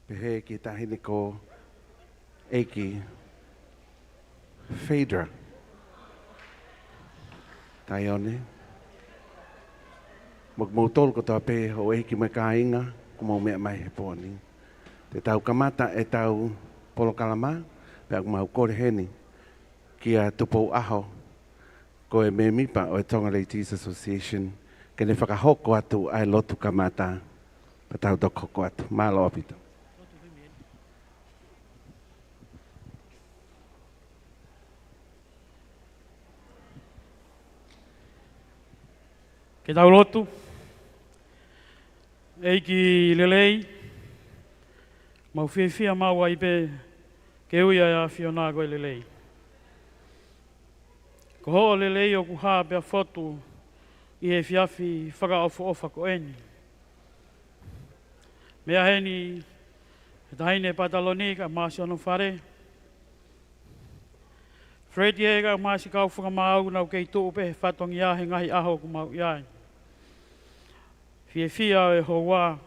Pehe ki tahini ko Eiki Phaedra. Taione. Magmutol ko tape o Eiki makainga kumau mea mai he pōni. Te tau kamata e tau polo kalama pe aku mau kore heni kia tupou aho ko e me mipa o e Tonga Ladies Association ke ne whakahoko atu ai lotu kamata pa tau doko atu. Malo apito. Ke tau lotu, eiki lelei, mau whiawhia mau ai pe, ke uia a whiona koe lelei. Ko hoa lelei o ku haa pia whotu, i he whiawhi whakaofu ofa ko eni. Mea heni, he tahaine patalonika, maasi ono whare. Fred Yeager, maasi kau whakamau nau kei tuu pe, whatongi ahe ngahi aho ku mau iai. Whiawhia e hoa,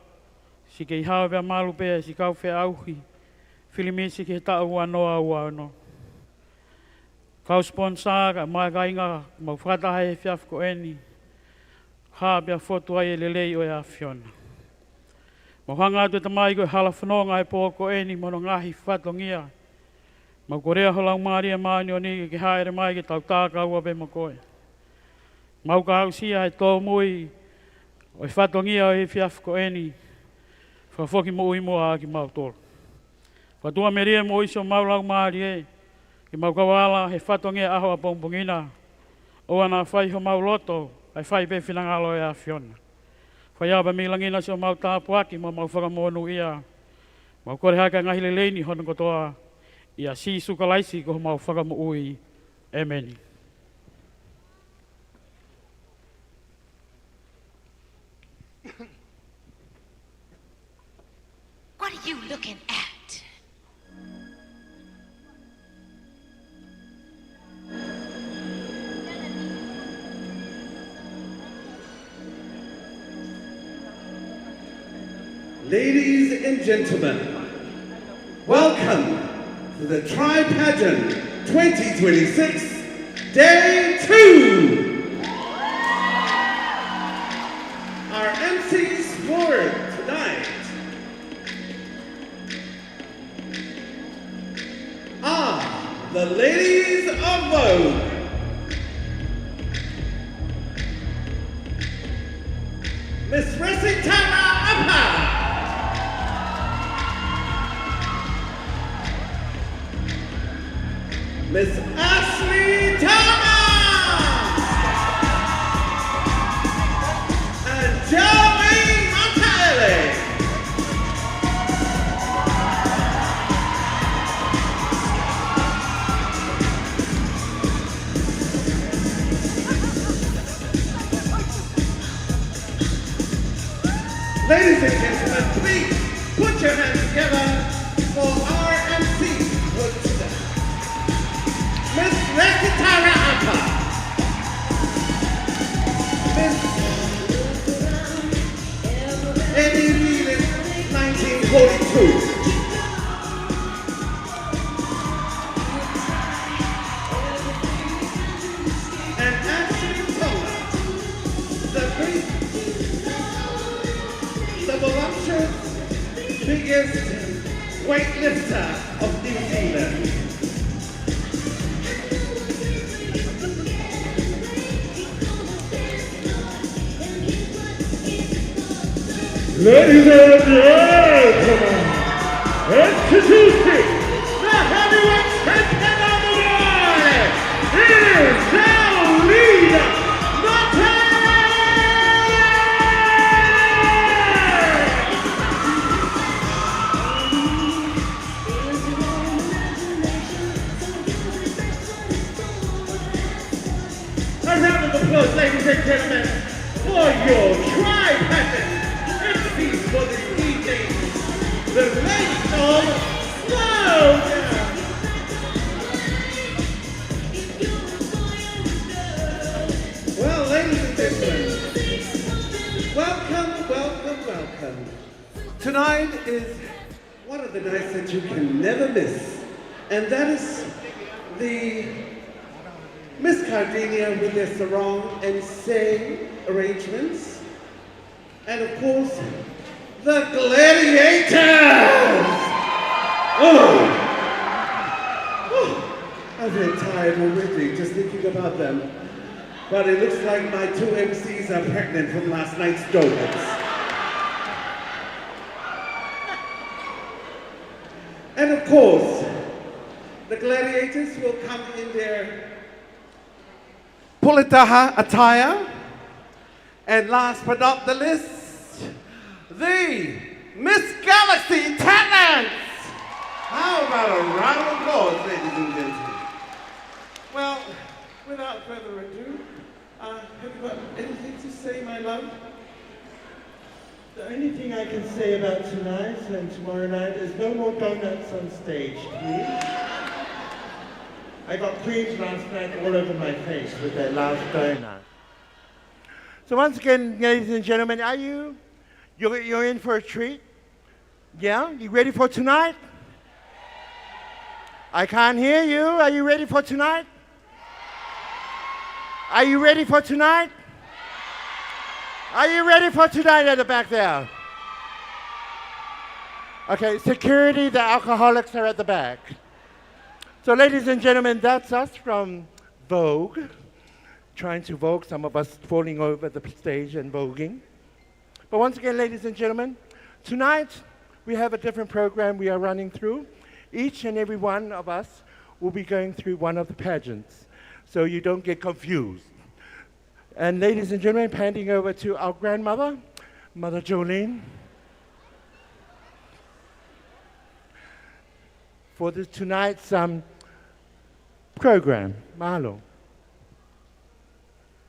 si kei hao pia malu pia, si kau whea auhi, whilimisi ki he tau anoa ua ano. Kau sponsor, ka mai ka inga, mau whakatahe he whiawhi ko eni, haa pia whotu ai e lelei o e a whiona. Mau hanga atu e tamai koe hala whanonga e pō ko eni, mono ngahi whatongia. Mau korea holau maria maani o ni ke haere mai ke tau tāka ua pe mo koe. Mau ka hausia he tō mui, o e whatongia o e whiawhi ko eni, whawhoki mo ui mua ki mau tōru. Whatua me rea mo iso mau lau maari e, ki mau kawala he whatongia aho a pongpongina, o ana whai ho mau loto, ai whai pe whinangalo e a whiona. Whai aba mi langina so mau tāpuaki, mo mau whakamonu ia, mau kore haka ngahi leini hono kotoa, ia si sukalaisi ko mau whakamu ui. Amen. What are you looking at? Ladies and gentlemen, welcome to the Tri-Pageant 2026, Day 2. Our MCs for tonight are the Ladies of Vogue. Miss Resitana Apa. Miss Ashley Thomas and Jolene Montale. Ladies and gentlemen, please put your hands together for our MC for today. Miss Resitara Ampa. Miss Eddie Leland, 1942. And Ashley Thomas, the voluptuous, biggest weightlifter of New Zealand. Ladies and gentlemen, introducing the heavyweight champion of the world, it is Jolene Montale! A round of applause, ladies and gentlemen, for your Tri-Pageant for this evening, the Ladies of Vogue! Well, ladies and gentlemen, welcome, welcome, welcome. Tonight is one of the nights that you can never miss, and that is the Miss Cardinia with their sarong and say arrangements, and of course, the Gladiators! I'm very tired already just thinking about them. But it looks like my two MCs are pregnant from last night's donuts. And of course, the Gladiators will come in their Pulitaha attire. And last but not the least, the Miss Galaxy Talents! How about a round of applause, ladies and gentlemen? Well, without further ado, have you got anything to say, my love? The only thing I can say about tonight and tomorrow night is no more donuts on stage, please. I got creams last night all over my face with that last donut. So once again, ladies and gentlemen, you're in for a treat? Yeah? You ready for tonight? I can't hear you. Are you ready for tonight? Are you ready for tonight? Are you ready for tonight at the back there? Okay, security, the alcoholics are at the back. So ladies and gentlemen, that's us from Vogue, trying to Vogue, some of us falling over the stage and voguing. But once again, ladies and gentlemen, tonight we have a different program we are running through. Each and every one of us will be going through one of the pageants, so you don't get confused. And ladies and gentlemen, handing over to our grandmother, Mother Jolene, for tonight's program. Mahalo.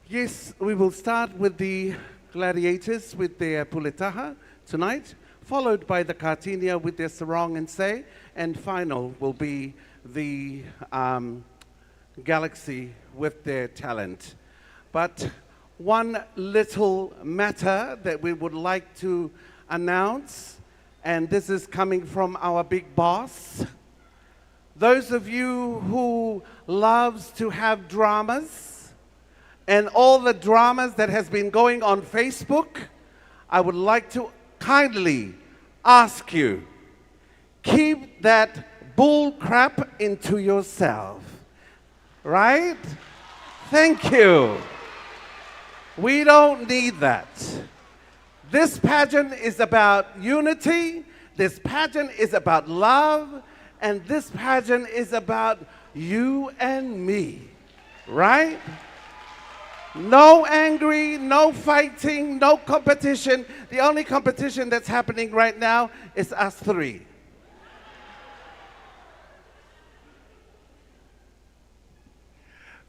Yes, we will start with the Gladiators with their Pulitaha tonight, followed by the Cartinia with their sarong and say, and final will be the Galaxy with their talent. But one little matter that we would like to announce, and this is coming from our big boss. Those of you who loves to have dramas and all the dramas that has been going on Facebook, I would like to kindly ask you, keep that bull crap into yourself, right? Thank you. We don't need that. This pageant is about unity, this pageant is about love, and this pageant is about you and me, right? No angry, no fighting, no competition. The only competition that's happening right now is us three.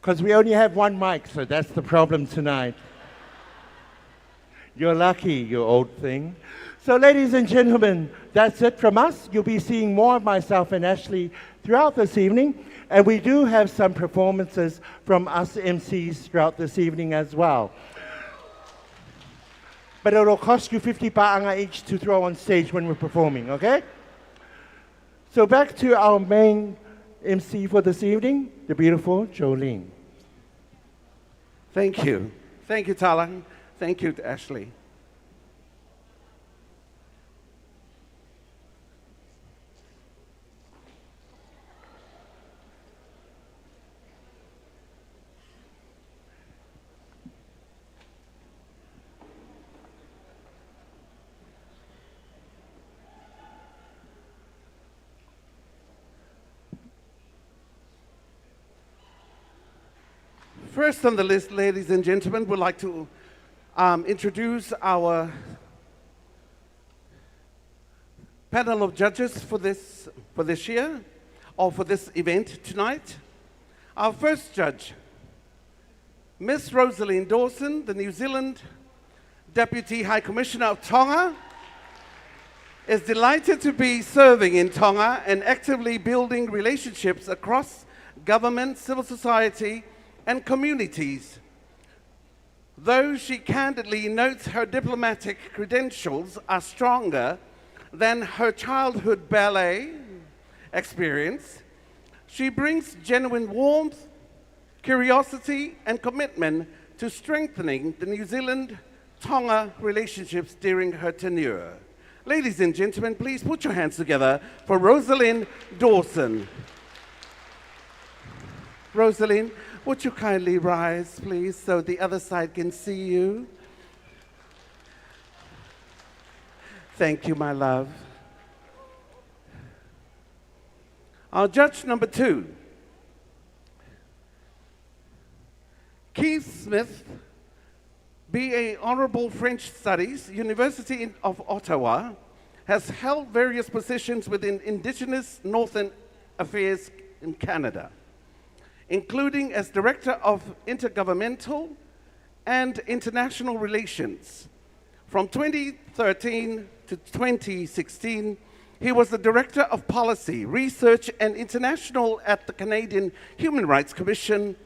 Because we only have one mic, so that's the problem tonight. You're lucky, you old thing. So ladies and gentlemen, that's it from us. You'll be seeing more of myself and Ashley throughout this evening. And we do have some performances from us MCs throughout this evening as well. But it'll cost you 50 pa'anga each to throw on stage when we're performing, okay? So back to our main MC for this evening, the beautiful Jolene. Thank you. Thank you, Tala. Thank you, Ashley. First on the list, ladies and gentlemen, we'd like to introduce our panel of judges for this year, or for this event tonight. Our first judge, Miss Rosaline Dawson, the New Zealand Deputy High Commissioner of Tonga, is delighted to be serving in Tonga and actively building relationships across government, civil society, and communities. Though she candidly notes her diplomatic credentials are stronger than her childhood ballet experience, she brings genuine warmth, curiosity, and commitment to strengthening the New Zealand-Tonga relationships during her tenure. Ladies and gentlemen, please put your hands together for Rosalind Dawson. Rosalind, would you kindly rise, please, so the other side can see you? Thank you, my love. Our judge number 2, Keith Smith, BA Honorable French Studies, University of Ottawa, has held various positions within Indigenous Northern Affairs in Canada, including as Director of Intergovernmental and International Relations. From 2013 to 2016, he was the Director of Policy, Research and International at the Canadian Human Rights Commission.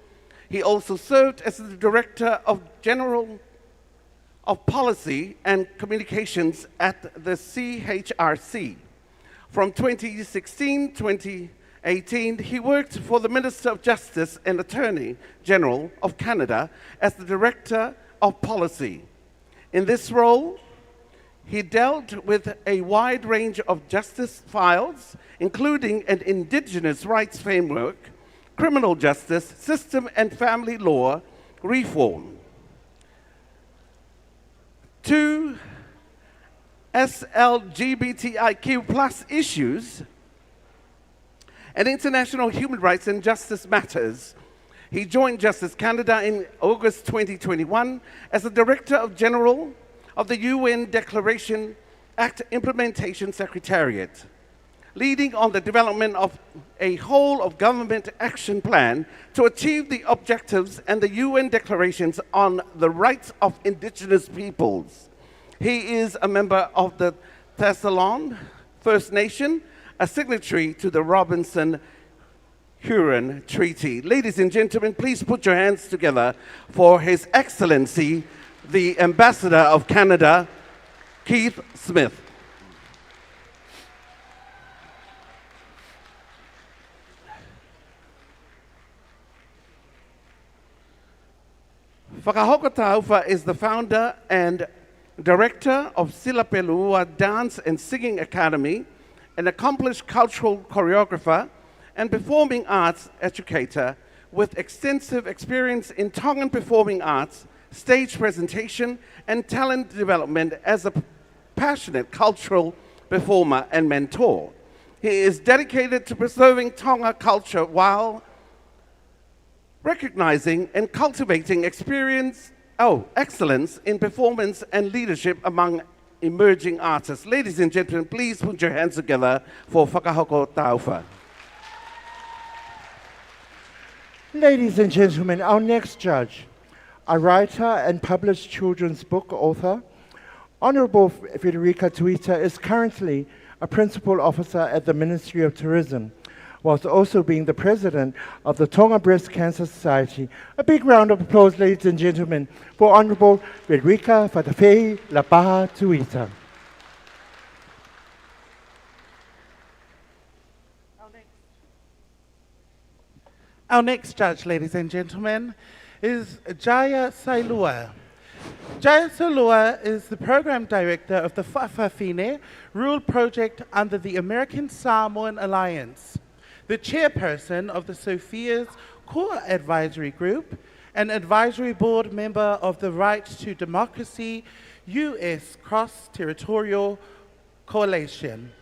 He also served as the Director of General of Policy and Communications at the CHRC. From 2016 to 2018, he worked for the Minister of Justice and Attorney General of Canada as the Director of Policy. In this role, he dealt with a wide range of justice files, including an Indigenous rights framework, criminal justice system, and family law reform. 2 SLGBTIQ+ issues and international human rights and justice matters. He joined Justice Canada in August 2021 as the Director General of the UN Declaration Act Implementation Secretariat, leading on the development of a whole-of-government action plan to achieve the objectives and the UN declarations on the rights of Indigenous peoples. He is a member of the Thessalon First Nation, a signatory to the Robinson-Huron Treaty. Ladies and gentlemen, please put your hands together for His Excellency, the Ambassador of Canada, Keith Smith. Whakahoko Taufa is the founder and director of Silapelua Dance and Singing Academy, an accomplished cultural choreographer and performing arts educator with extensive experience in Tongan performing arts, stage presentation, and talent development as a passionate cultural performer and mentor. He is dedicated to preserving Tonga culture while recognizing and cultivating excellence in performance and leadership among emerging artists. Ladies and gentlemen, please put your hands together for Whakahoko Taufa. Ladies and gentlemen, our next judge, a writer and published children's book author, Honorable Federica Tuita is currently a principal officer at the Ministry of Tourism, whilst also being the president of the Tonga Breast Cancer Society. A big round of applause, ladies and gentlemen, for Honorable Federica Fatafei Lapaha Tuita. Our next judge, ladies and gentlemen, is Jaya Sailua. Jaya Sailua is the program director of the Whawhawhine Rural Project under the American Samoan Alliance, the chairperson of the Sophia's Core Advisory Group, an advisory board member of the Right to Democracy U.S. Cross-Territorial Coalition,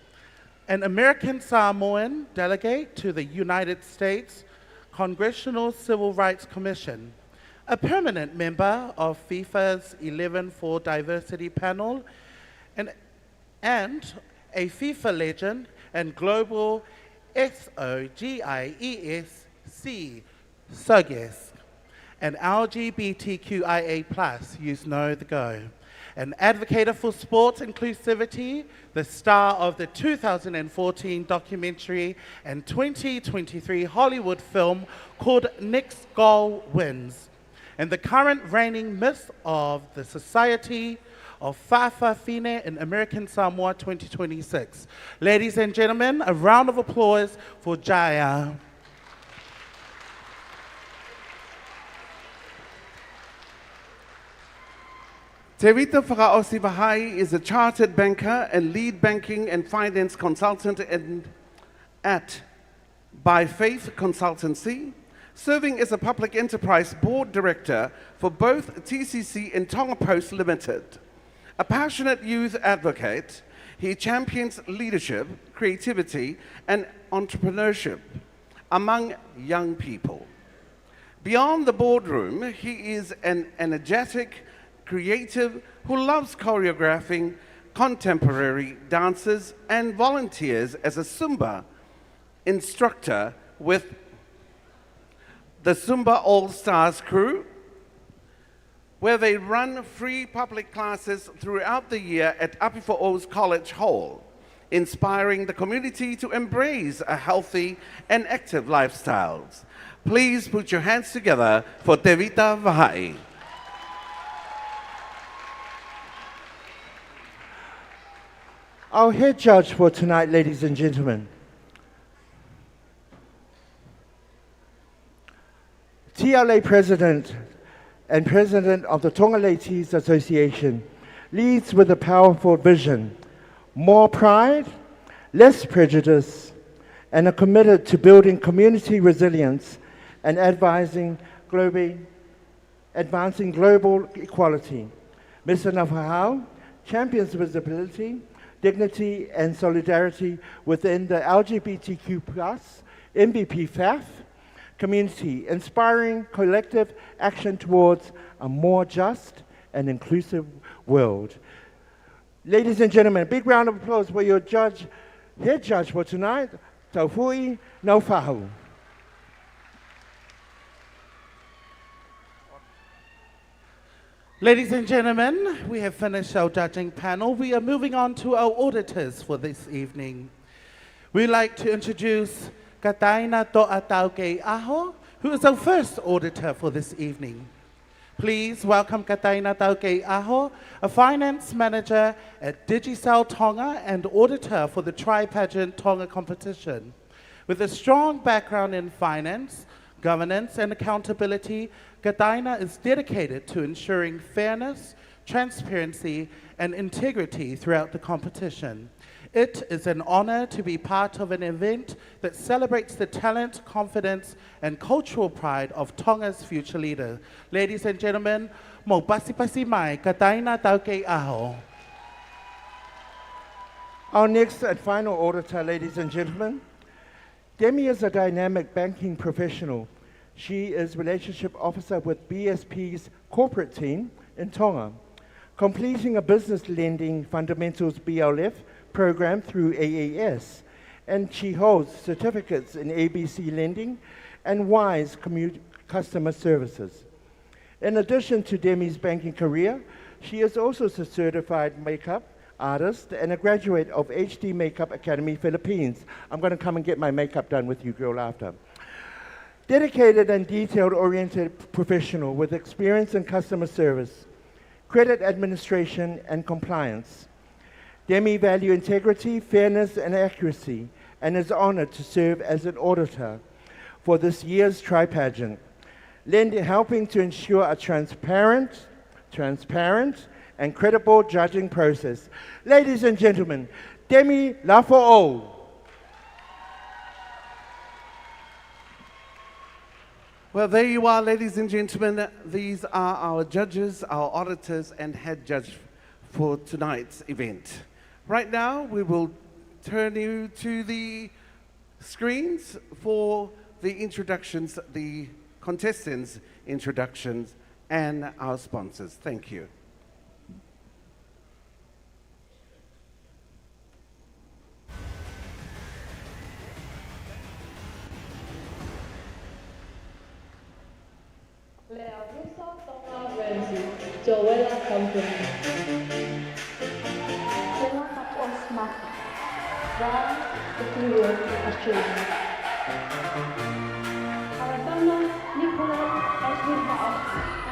an American Samoan delegate to the United States Congressional Civil Rights Commission, a permanent member of FIFA's 11 for Diversity panel, and a FIFA legend and global SOGIESC SOGIESC, an LGBTQIA+, you know the go, an advocate for sports inclusivity, the star of the 2014 documentary and 2023 Hollywood film called Next Goal Wins, and the current reigning Miss of the Society of Fa'afafine in American Samoa 2026. Ladies and gentlemen, a round of applause for Jaya. Te Rita Whakaosi Vahai is a chartered banker and lead banking and finance consultant at By Faith Consultancy, serving as a public enterprise board director for both TCC and Tonga Post Limited. A passionate youth advocate, he champions leadership, creativity, and entrepreneurship among young people. Beyond the boardroom, he is an energetic, creative who loves choreographing contemporary dances and volunteers as a Zumba instructor with the Zumba All-Stars crew, where they run free public classes throughout the year at Apifo'o's College Hall, inspiring the community to embrace a healthy and active lifestyles. Please put your hands together for Te Rita Vahai. Our head judge for tonight, ladies and gentlemen. TLA President and President of the Tongaletes Association leads with a powerful vision, more pride, less prejudice, and are committed to building community resilience and advancing global equality. Mr. Nafahau champions visibility, dignity, and solidarity within the LGBTQ+ MVP FAF community, inspiring collective action towards a more just and inclusive world. Ladies and gentlemen, a big round of applause for your head judge for tonight, Tauhui Naufahu. Ladies and gentlemen, we have finished our judging panel. We are moving on to our auditors for this evening. We'd like to introduce Kataina To'atauke Aho, who is our first auditor for this evening. Please welcome Kataina Tauke Aho, a finance manager at Digicel Tonga and auditor for the Tri-Pageant Tonga competition. With a strong background in finance, governance, and accountability, Kataina is dedicated to ensuring fairness, transparency, and integrity throughout the competition. It is an honor to be part of an event that celebrates the talent, confidence, and cultural pride of Tonga's future leader. Ladies and gentlemen, mo pasi mai, Kataina Tauke Aho. Our next and final auditor, ladies and gentlemen. Demi is a dynamic banking professional. She is relationship officer with BSP's corporate team in Tonga, completing a business lending fundamentals BLF program through AAS, and she holds certificates in ABC lending and WISE customer services. In addition to Demi's banking career, she is also a certified makeup artist and a graduate of HD Makeup Academy Philippines. I'm going to come and get my makeup done with you, girl, after. Dedicated and detail-oriented professional with experience in customer service, credit administration, and compliance. Demi values integrity, fairness, and accuracy, and is honored to serve as an auditor for this year's Tri-Pageant, helping to ensure a transparent, and credible judging process. Ladies and gentlemen, Demi Lafo'o. Well, there you are, ladies and gentlemen. These are our judges, our auditors, and head judge for tonight's event. Right now, we will turn you to the screens for the introductions, the contestants' introductions, and our sponsors. Thank you. Leabusa Tonga Ramsey, Joella Company. Tengah Kapos Maka, dan Ketua Australia. Alabama, Nicolette, Ashwin Hall,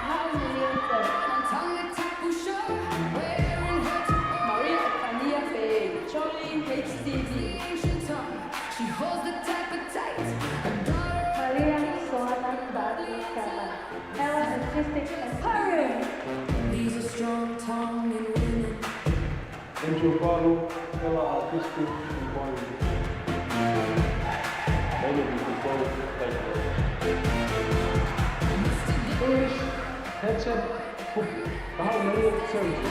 How Million Cents. Giovanni pela artista Giovanni. Ele visitou First, headset, behouden heel service.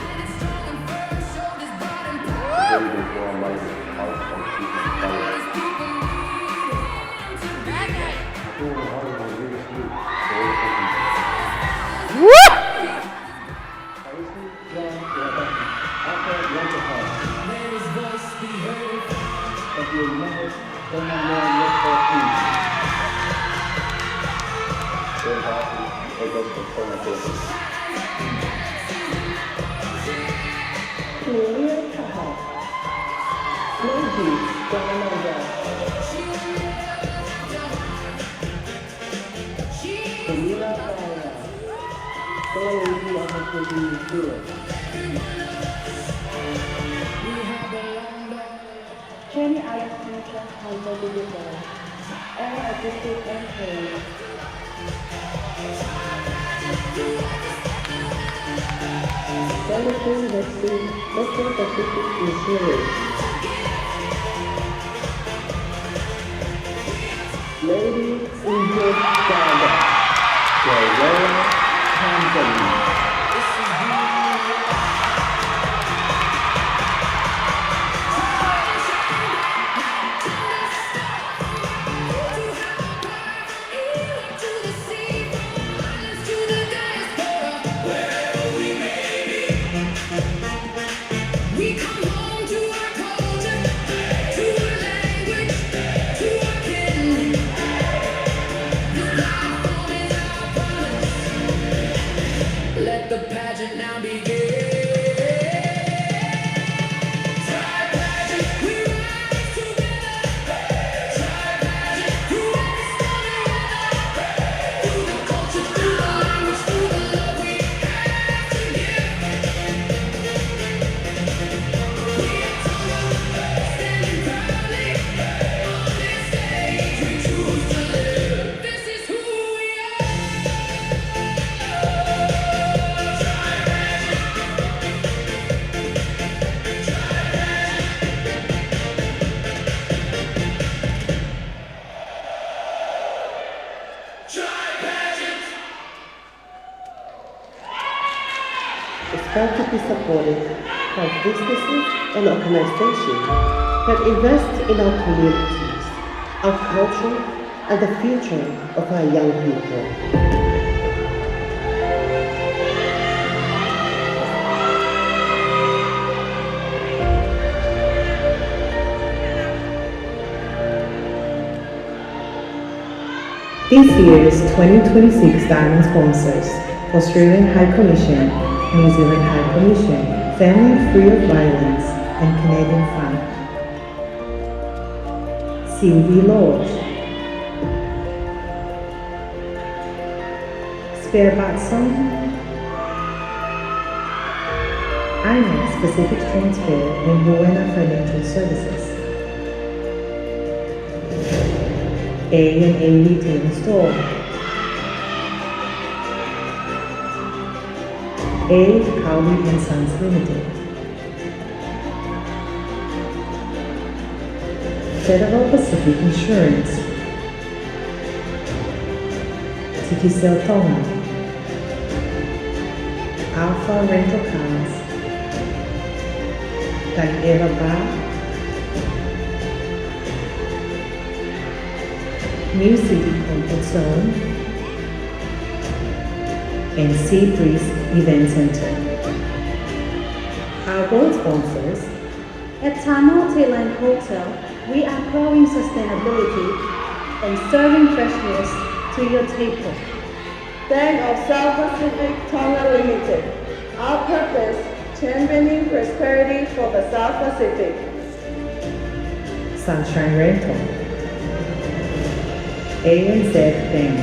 Julia Cahal, Luigi Guanamanga, Camila Baia, Chloe Wahakudi Stewart, Jenny Alexandra Hamza Lugusa, and Artistic and Players. Celebrating the Western Pacific Insurance. Lady Ingrid Gaga, Joella Company. It's got to be supported by businesses and organizations that invest in our communities, our culture, and the future of our young people. This year's 2026 Diamond sponsors: Australian High Commission, New Zealand High Commission, Family Free of Violence, and Canadian Fund. Sylvie Lodge, Spare Batson, INEX Pacific Transfer, and Buena Financial Services. A&A Retail Store, A. Cowley and Sons Limited, Federal Pacific Insurance, Tikisel Tonga, Alpha Rental Cars, Taguera Bar, New City Comfort Zone, and Sea Breeze Event Center. Our board sponsors: At Tamil Thailand Hotel, we are growing sustainability and serving freshness to your table. Bank of South Pacific Tonga Limited. Our purpose: championing prosperity for the South Pacific. Sunshine Rental, ANZ Bank,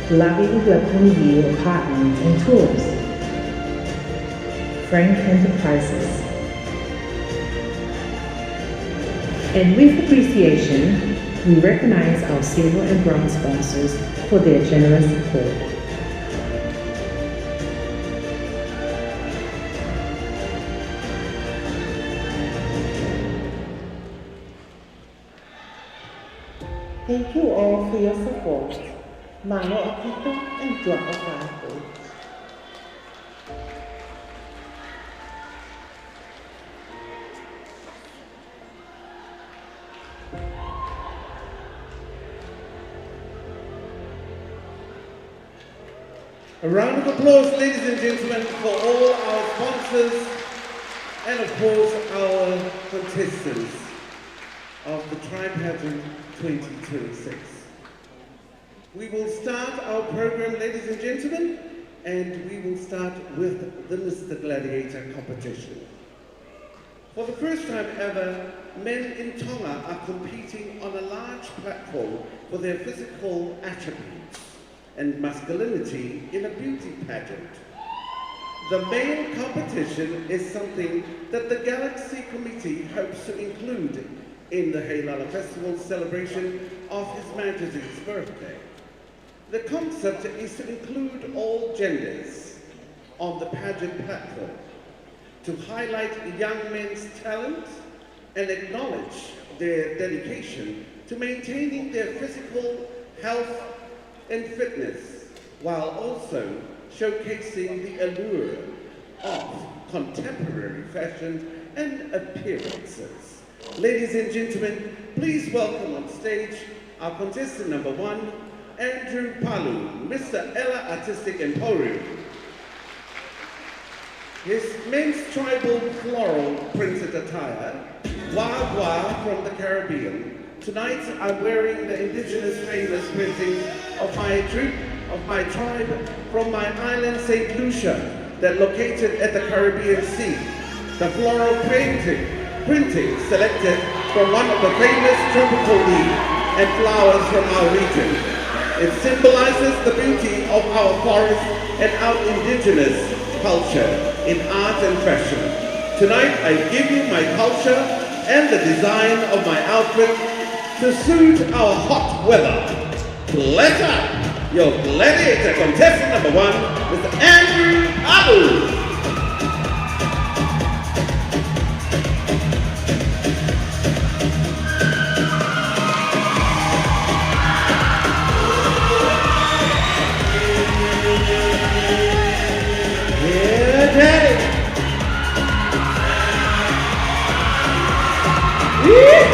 Lavi Lapungi Apartments and Tours, Frank Enterprises. And with appreciation, we recognize our silver and bronze sponsors for their generous support. Thank you all for your support. Malo Akito and Dua Okaku. A round of applause, ladies and gentlemen, for all our sponsors and of course our contestants of the Tri-Pageant 2026. We will start our program, ladies and gentlemen, and we will start with the Mr. Gladiator competition. For the first time ever, men in Tonga are competing on a large platform for their physical attributes and masculinity in a beauty pageant. The male competition is something that the Galaxy Committee hopes to include in the Heilala Festival celebration of His Majesty's birthday. The concept is to include all genders on the pageant platform, to highlight young men's talent and acknowledge their dedication to maintaining their physical health and fitness, while also showcasing the allure of contemporary fashion and appearances. Ladies and gentlemen, please welcome on stage our contestant number 1, Andrew Palu, Mr. Ella Artistic Emporium. His men's tribal floral printed attire, Wagwa from the Caribbean. Tonight I'm wearing the indigenous famous printing of my tribe from my island St. Lucia that located at the Caribbean Sea. The floral printing selected from one of the famous tropical leaves and flowers from our region. It symbolizes the beauty of our forest and our indigenous culture in art and fashion. Tonight I give you my culture and the design of my outfit to suit our hot weather. Let up your gladiator contestant number 1, Mr. Andrew Abu. Yeah, Daddy. Yeah.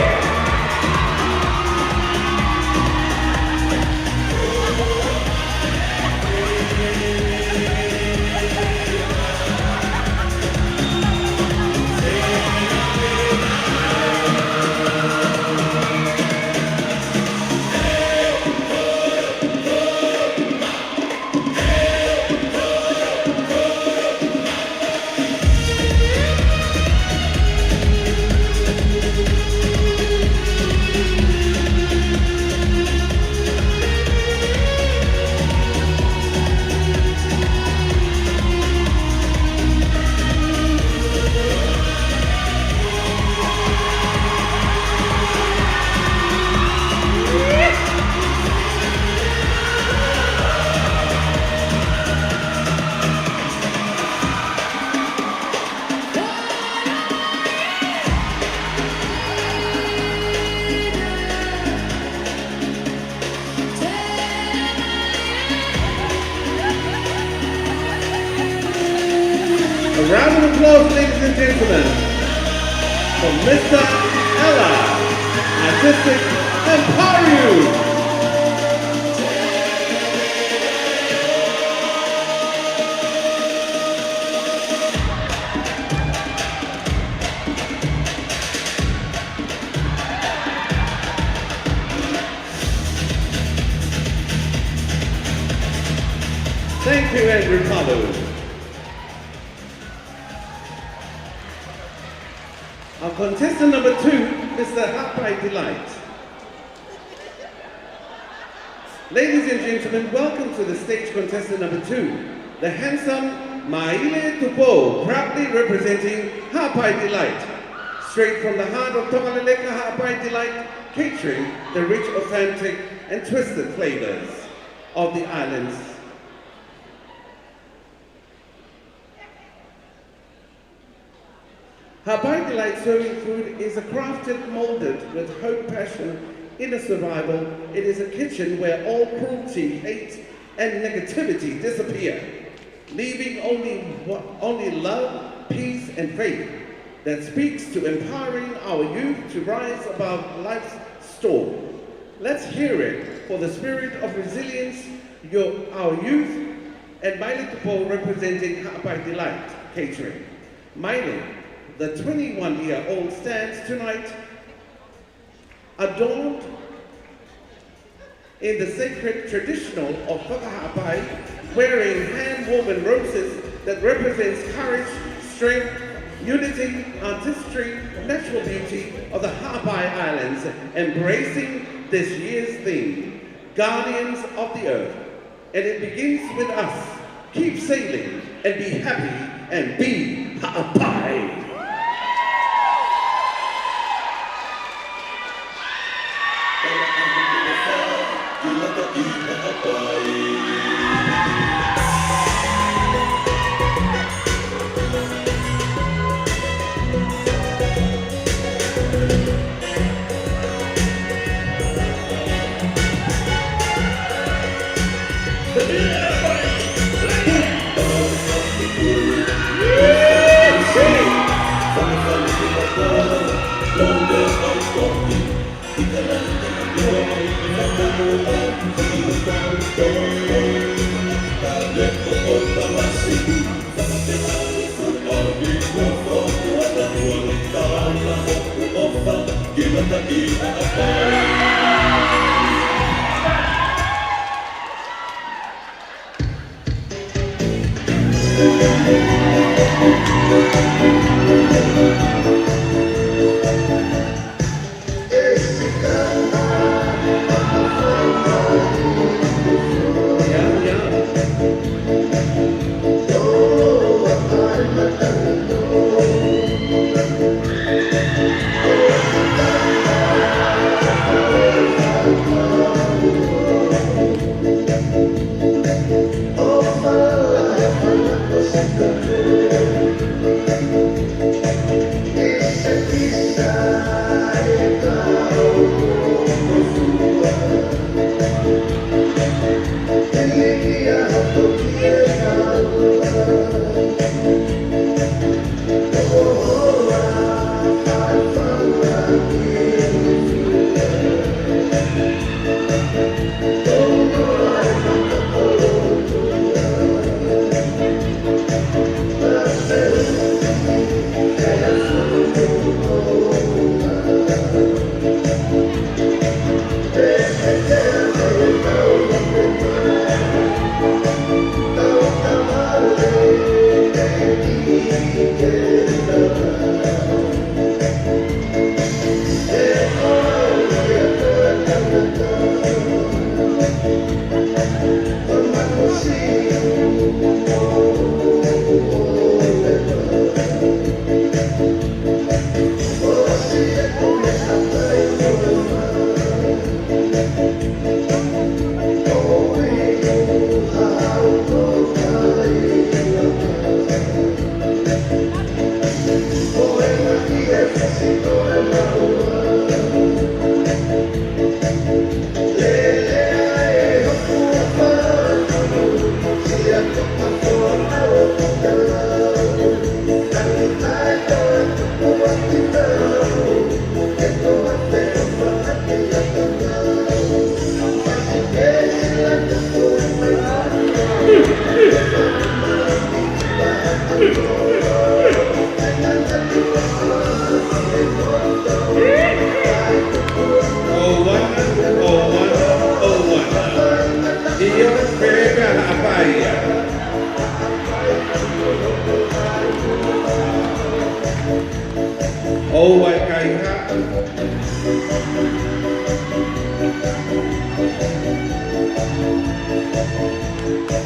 A round of applause, ladies and gentlemen, for Mr. Ella Artistic Emporium. Thank you, Andrew Palu. Our contestant number 2, Mr. Hapai Delight. Ladies and gentlemen, welcome to the stage contestant number 2, the handsome Maile Tupo, proudly representing Hapai Delight. Straight from the heart of Tongaleleka Hapai Delight, catering the rich, authentic, and twisted flavors of the islands. Hapai Delight serving food is crafted, molded with hope, passion, inner survival, it is a kitchen where all cruelty, hate, and negativity disappear, leaving only love, peace, and faith that speaks to empowering our youth to rise above life's storm. Let's hear it for the spirit of resilience, our youth, and Miley Tupo representing Ha'apai Delight Catering. Miley, the 21-year-old, stands tonight adorned in the sacred traditional of Whakaha'apai, wearing hand-woven roses that represents courage, strength, unity, artistry, natural beauty of the Ha'apai Islands, embracing this year's theme, Guardians of the Earth. And it begins with us. Keep sailing and be happy and be Ha'apai.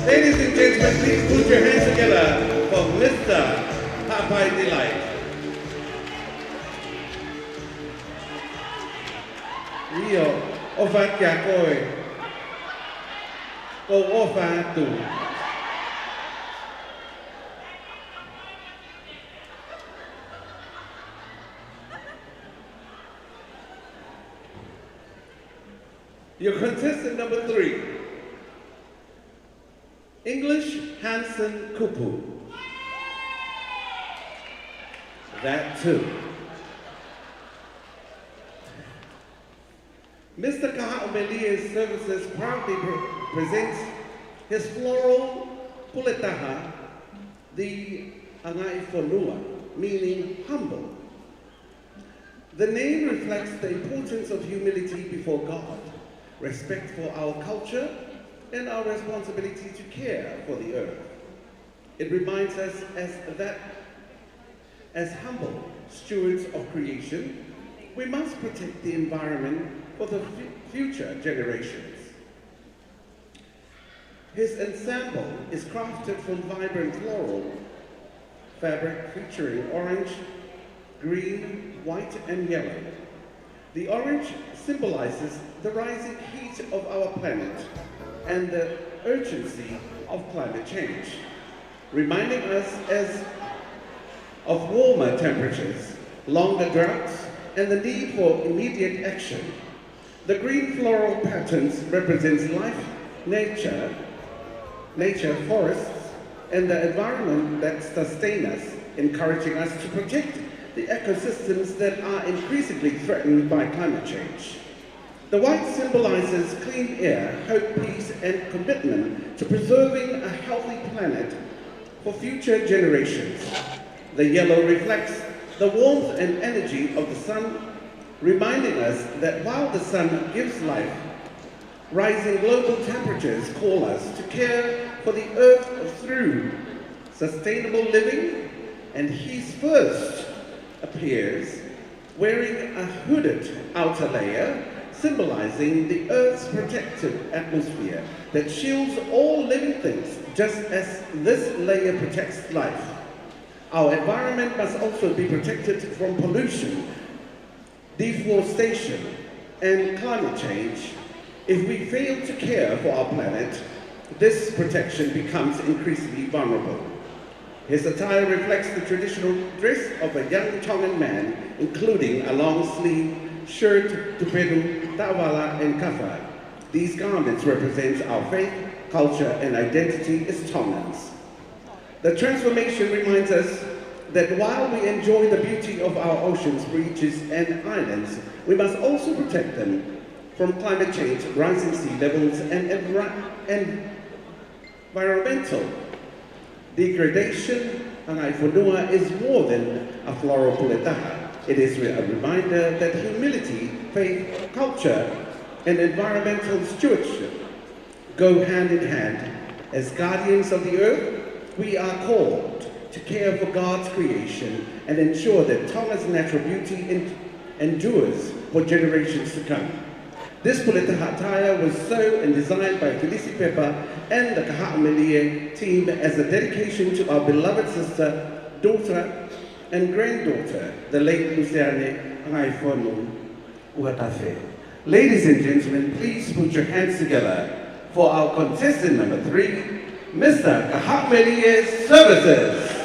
Ladies and gentlemen, please put your hands together for Mr. Ha'apai Delight. Io, ho fatto a coi, ho fatto. Your contestant number 3, English Hansen Kupu. That too. Mr. Kaha'umelie Services proudly presents his floral puletaha, the Angai Fonua, meaning humble. The name reflects the importance of humility before God, respect for our culture, and our responsibility to care for the earth. It reminds us as humble stewards of creation, we must protect the environment for the future generations. His ensemble is crafted from vibrant floral fabric featuring orange, green, white, and yellow. The orange symbolizes the rising heat of our planet and the urgency of climate change, reminding us of warmer temperatures, longer droughts, and the need for immediate action. The green floral patterns represents life, nature, forests, and the environment that sustain us, encouraging us to protect the ecosystems that are increasingly threatened by climate change. The white symbolizes clean air, hope, peace, and commitment to preserving a healthy planet for future generations. The yellow reflects the warmth and energy of the sun, reminding us that while the sun gives life, rising global temperatures call us to care for the earth through sustainable living, and he first appears wearing a hooded outer layer, symbolizing the Earth's protective atmosphere that shields all living things, just as this layer protects life. Our environment must also be protected from pollution, deforestation, and climate change. If we fail to care for our planet, this protection becomes increasingly vulnerable. His attire reflects the traditional dress of a young Tongan man, including a long-sleeve shirt, tuperu, ta'awala, and kafa. These garments represent our faith, culture, and identity as Tongans. The transformation reminds us that while we enjoy the beauty of our oceans, beaches, and islands, we must also protect them from climate change, rising sea levels, and environmental degradation. Angai Fonua is more than a floral puletaha. It is a reminder that humility, faith, culture, and environmental stewardship go hand in hand. As guardians of the earth, we are called to care for God's creation and ensure that Tonga's natural beauty endures for generations to come. This puletaha attire was sewn and designed by Felici Pepa and the Kaha'umelie team as a dedication to our beloved sister, daughter, and granddaughter, the late Luciane Angai Uatafe. Ladies and gentlemen, please put your hands together for our contestant number 3, Mr. Kaha'umelie Services.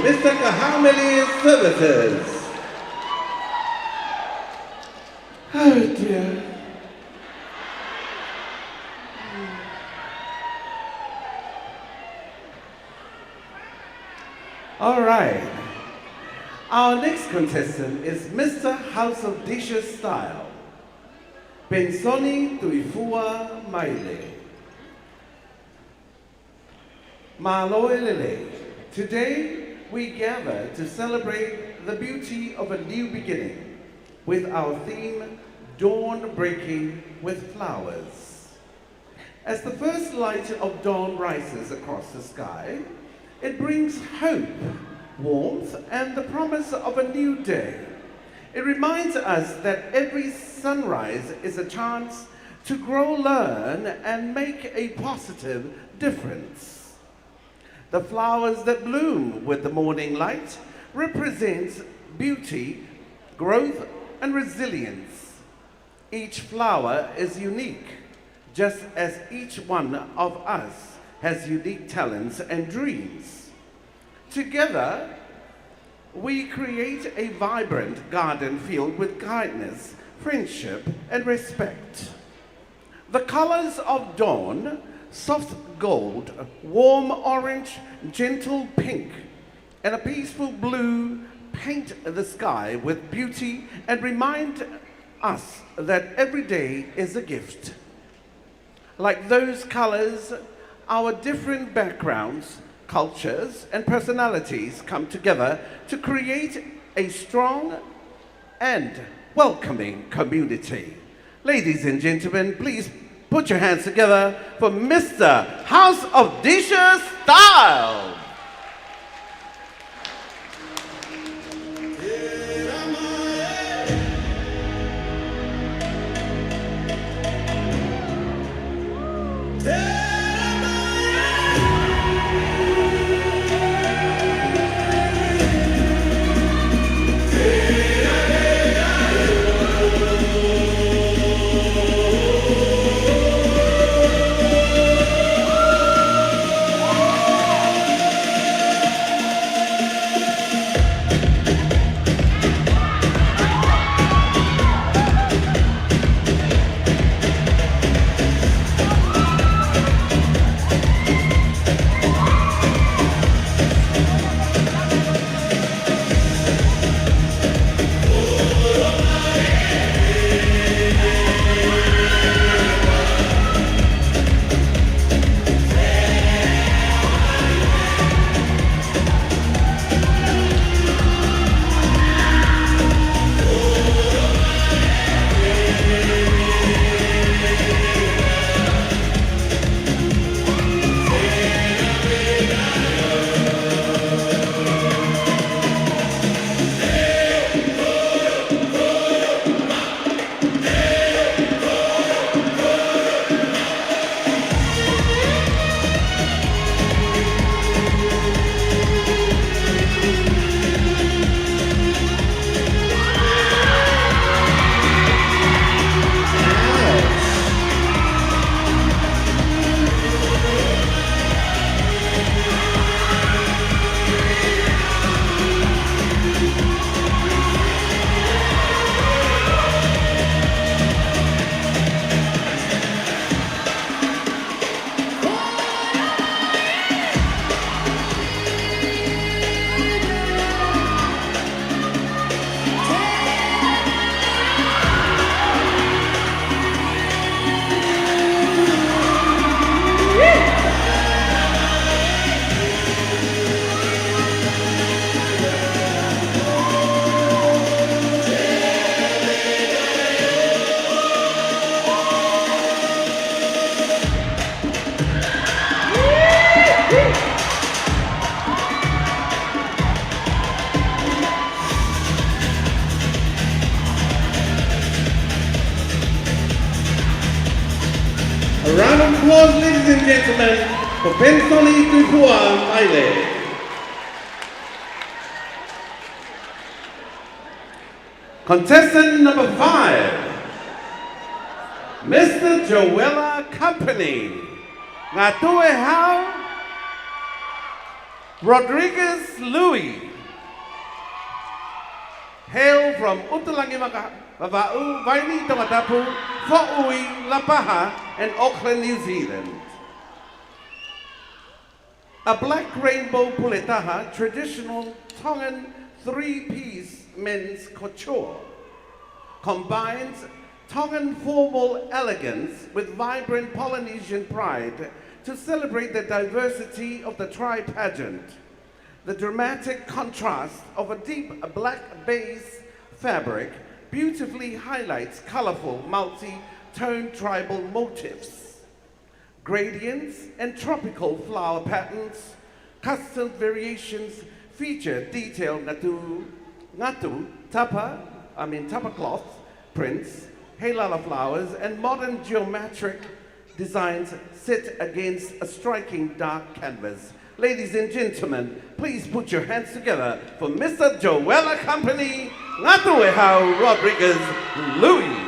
Mr. Kahamili Services. Oh dear. All right. Our next contestant is Mr. House of Dishes Style, Pensoni Tuifua Maile. Maloelele. Today we gather to celebrate the beauty of a new beginning with our theme, Dawn Breaking with Flowers. As the first light of dawn rises across the sky, it brings hope, warmth, and the promise of a new day. It reminds us that every sunrise is a chance to grow, learn, and make a positive difference. The flowers that bloom with the morning light represent beauty, growth, and resilience. Each flower is unique, just as each one of us has unique talents and dreams. Together, we create a vibrant garden filled with kindness, friendship, and respect. The colors of dawn, soft gold, warm orange, gentle pink, and a peaceful blue paint the sky with beauty and remind us that every day is a gift. Like those colors, our different backgrounds, cultures, and personalities come together to create a strong and welcoming community. Ladies and gentlemen, please put your hands together for Mr. House of Dishes Style. A round of applause, ladies and gentlemen, for Pensoni Tuifua Maile. Contestant number 5, Mr. Joella Company. Ngā toe hao, Rodriguez Louis. Hail from Utalangi Vava'u, Vaini Tamatapu, Fo'ui, Lapaha, and Auckland, New Zealand. A black rainbow puletaha, traditional Tongan three-piece men's couture, combines Tongan formal elegance with vibrant Polynesian pride to celebrate the diversity of the tri-pageant. The dramatic contrast of a deep black base fabric beautifully highlights colorful multi-tone tribal motifs. Gradients and tropical flower patterns, custom variations feature detailed tapa cloth prints, halala flowers, and modern geometric designs sit against a striking dark canvas. Ladies and gentlemen, please put your hands together for Mr. Joella Company, Ngatuehau Rodriguez Louis.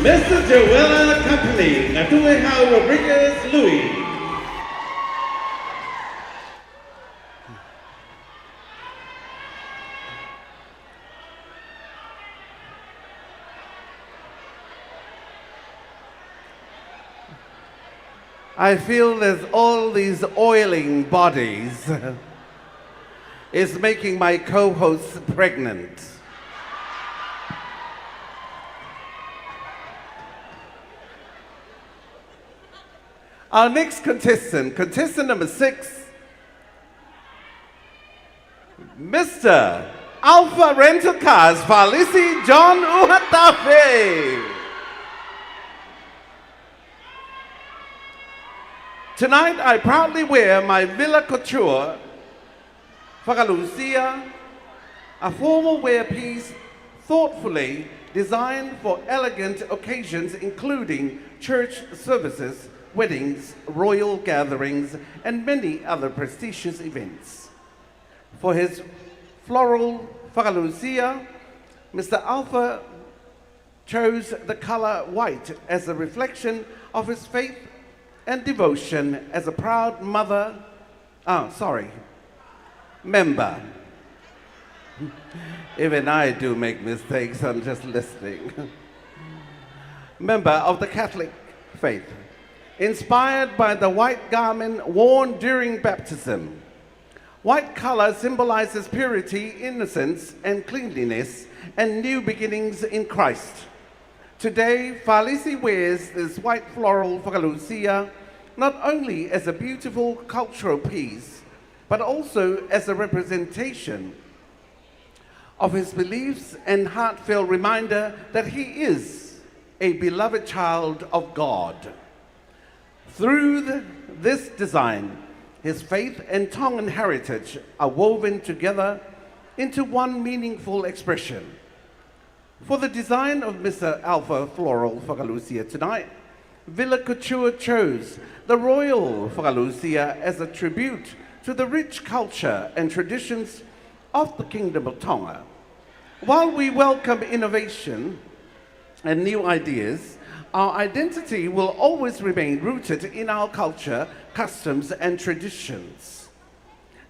Mr. Joella Company, Ngatuehau Rodriguez Louis. I feel there's all these oiling bodies is making my co-hosts pregnant. Our next contestant, contestant number 6, Mr. Alpha Rental Cars, Falisi John Uhatafe. Tonight, I proudly wear my Villa Couture Whakalusia, a formal wear piece thoughtfully designed for elegant occasions including church services, weddings, royal gatherings, and many other prestigious events. For his floral whakalusia, Mr. Alpha chose the color white as a reflection of his faith and devotion as a proud member. Even I do make mistakes, I'm just listening. Member of the Catholic faith, inspired by the white garment worn during baptism. White color symbolizes purity, innocence, and cleanliness, and new beginnings in Christ. Today, Falisi wears this white floral whakalusia not only as a beautiful cultural piece, but also as a representation of his beliefs and heartfelt reminder that he is a beloved child of God. Through this design, his faith and Tongan heritage are woven together into one meaningful expression. For the design of Mr. Alpha Floral Whakalusia tonight, Villa Couture chose the Royal Whakalusia as a tribute to the rich culture and traditions of the Kingdom of Tonga. While we welcome innovation and new ideas, our identity will always remain rooted in our culture, customs, and traditions.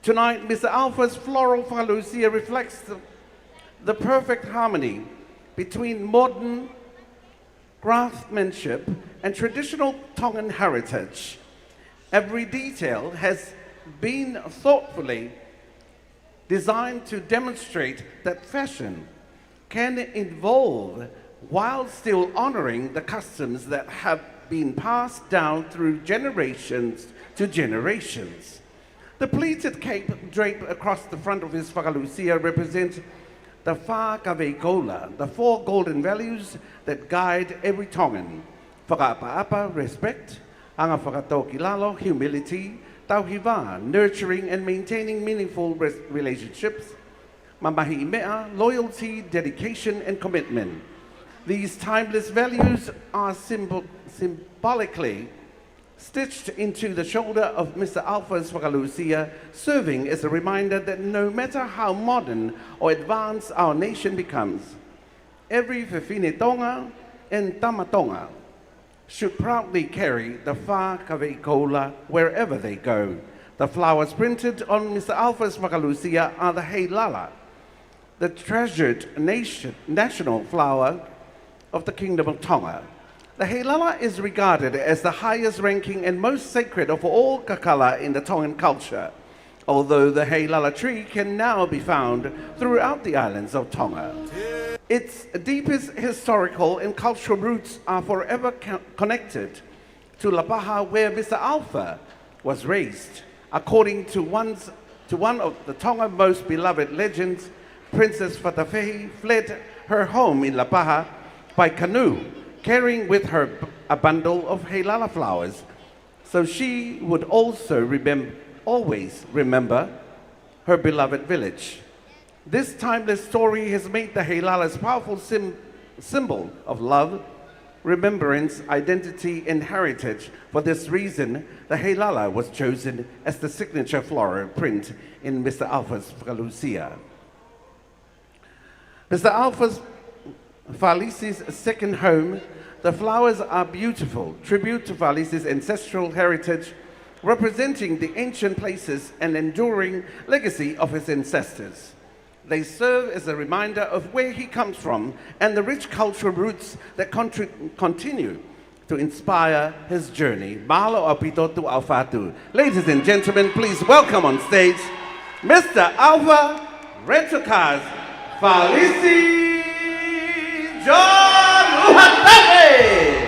Tonight, Mr. Alpha's Floral Whakalusia reflects the perfect harmony between modern craftsmanship and traditional Tongan heritage. Every detail has been thoughtfully designed to demonstrate that fashion can evolve while still honoring the customs that have been passed down through generations to generations. The pleated cape draped across the front of his whakalusia represents the whakaveikola, the 4 golden values that guide every Tongan. Whakaapa-apa, respect, anga whakatokilalo, humility, tauhiwa, nurturing and maintaining meaningful relationships, mamahi mea, loyalty, dedication, and commitment. These timeless values are symbolically stitched into the shoulder of Mr. Alpha's whakalusia, serving as a reminder that no matter how modern or advanced our nation becomes, every Whewhine Tonga and Tamatonga should proudly carry the whakaveikola wherever they go. The flowers printed on Mr. Alpha's whakalusia are the heilala, the treasured national flower of the Kingdom of Tonga. The heilala is regarded as the highest ranking and most sacred of all kakala in the Tongan culture, although the heilala tree can now be found throughout the islands of Tonga. Its deepest historical and cultural roots are forever connected to Lapaha, where Mr. Alpha was raised. According to one of the Tonga most beloved legends, Princess Fatawhei fled her home in Lapaha by canoe, carrying with her a bundle of heilala flowers, so she would also always remember her beloved village. This timeless story has made the heilala's powerful symbol of love, remembrance, identity, and heritage. For this reason, the heilala was chosen as the signature floral print in Mr. Alpha's whakalusia. Mr. Alpha's Falisi's second home, the flowers are beautiful, tribute to Falisi's ancestral heritage, representing the ancient places and enduring legacy of his ancestors. They serve as a reminder of where he comes from and the rich cultural roots that continue to inspire his journey. Mahalo apito tu Alfatu. Ladies and gentlemen, please welcome on stage Mr. Alpha Rental Cars, Falisi John Uhatafe.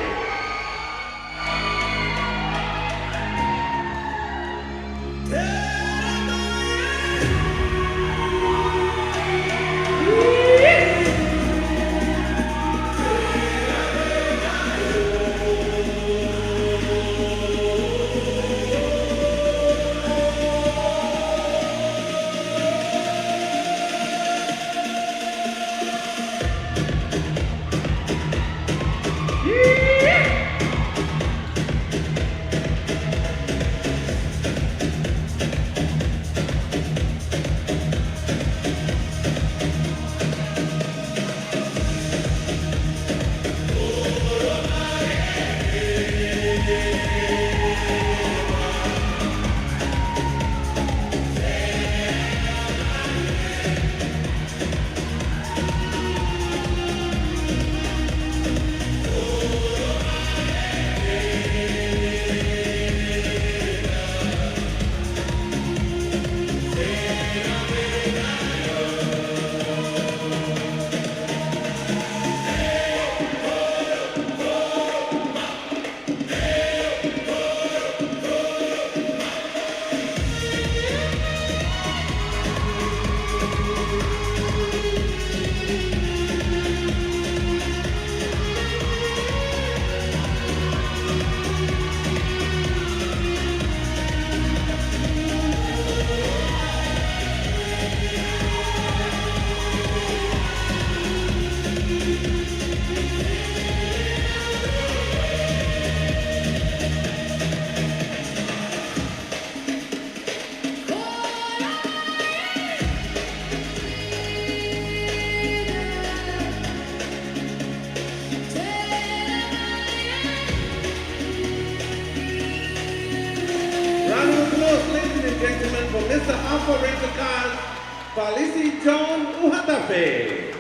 John Uhatafe.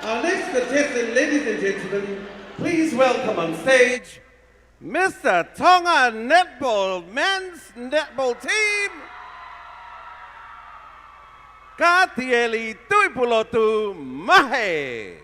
Our next contestant, ladies and gentlemen, please welcome on stage Mr. Tonga Netball Men's Netball Team, Katieli Tuipulotu Mahe.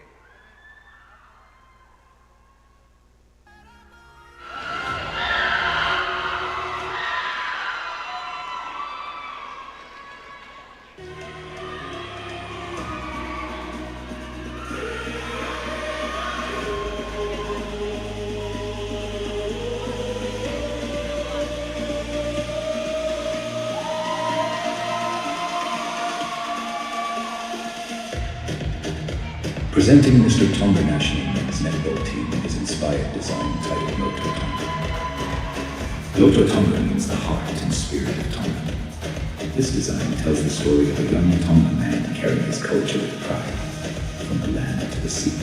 Presenting Mr. Tonga National Men's Netball Team is inspired design titled Noto Tonga. Noto Tonga means the heart and spirit of Tonga. This design tells the story of a young Tonga man carrying his culture with pride from the land to the sea.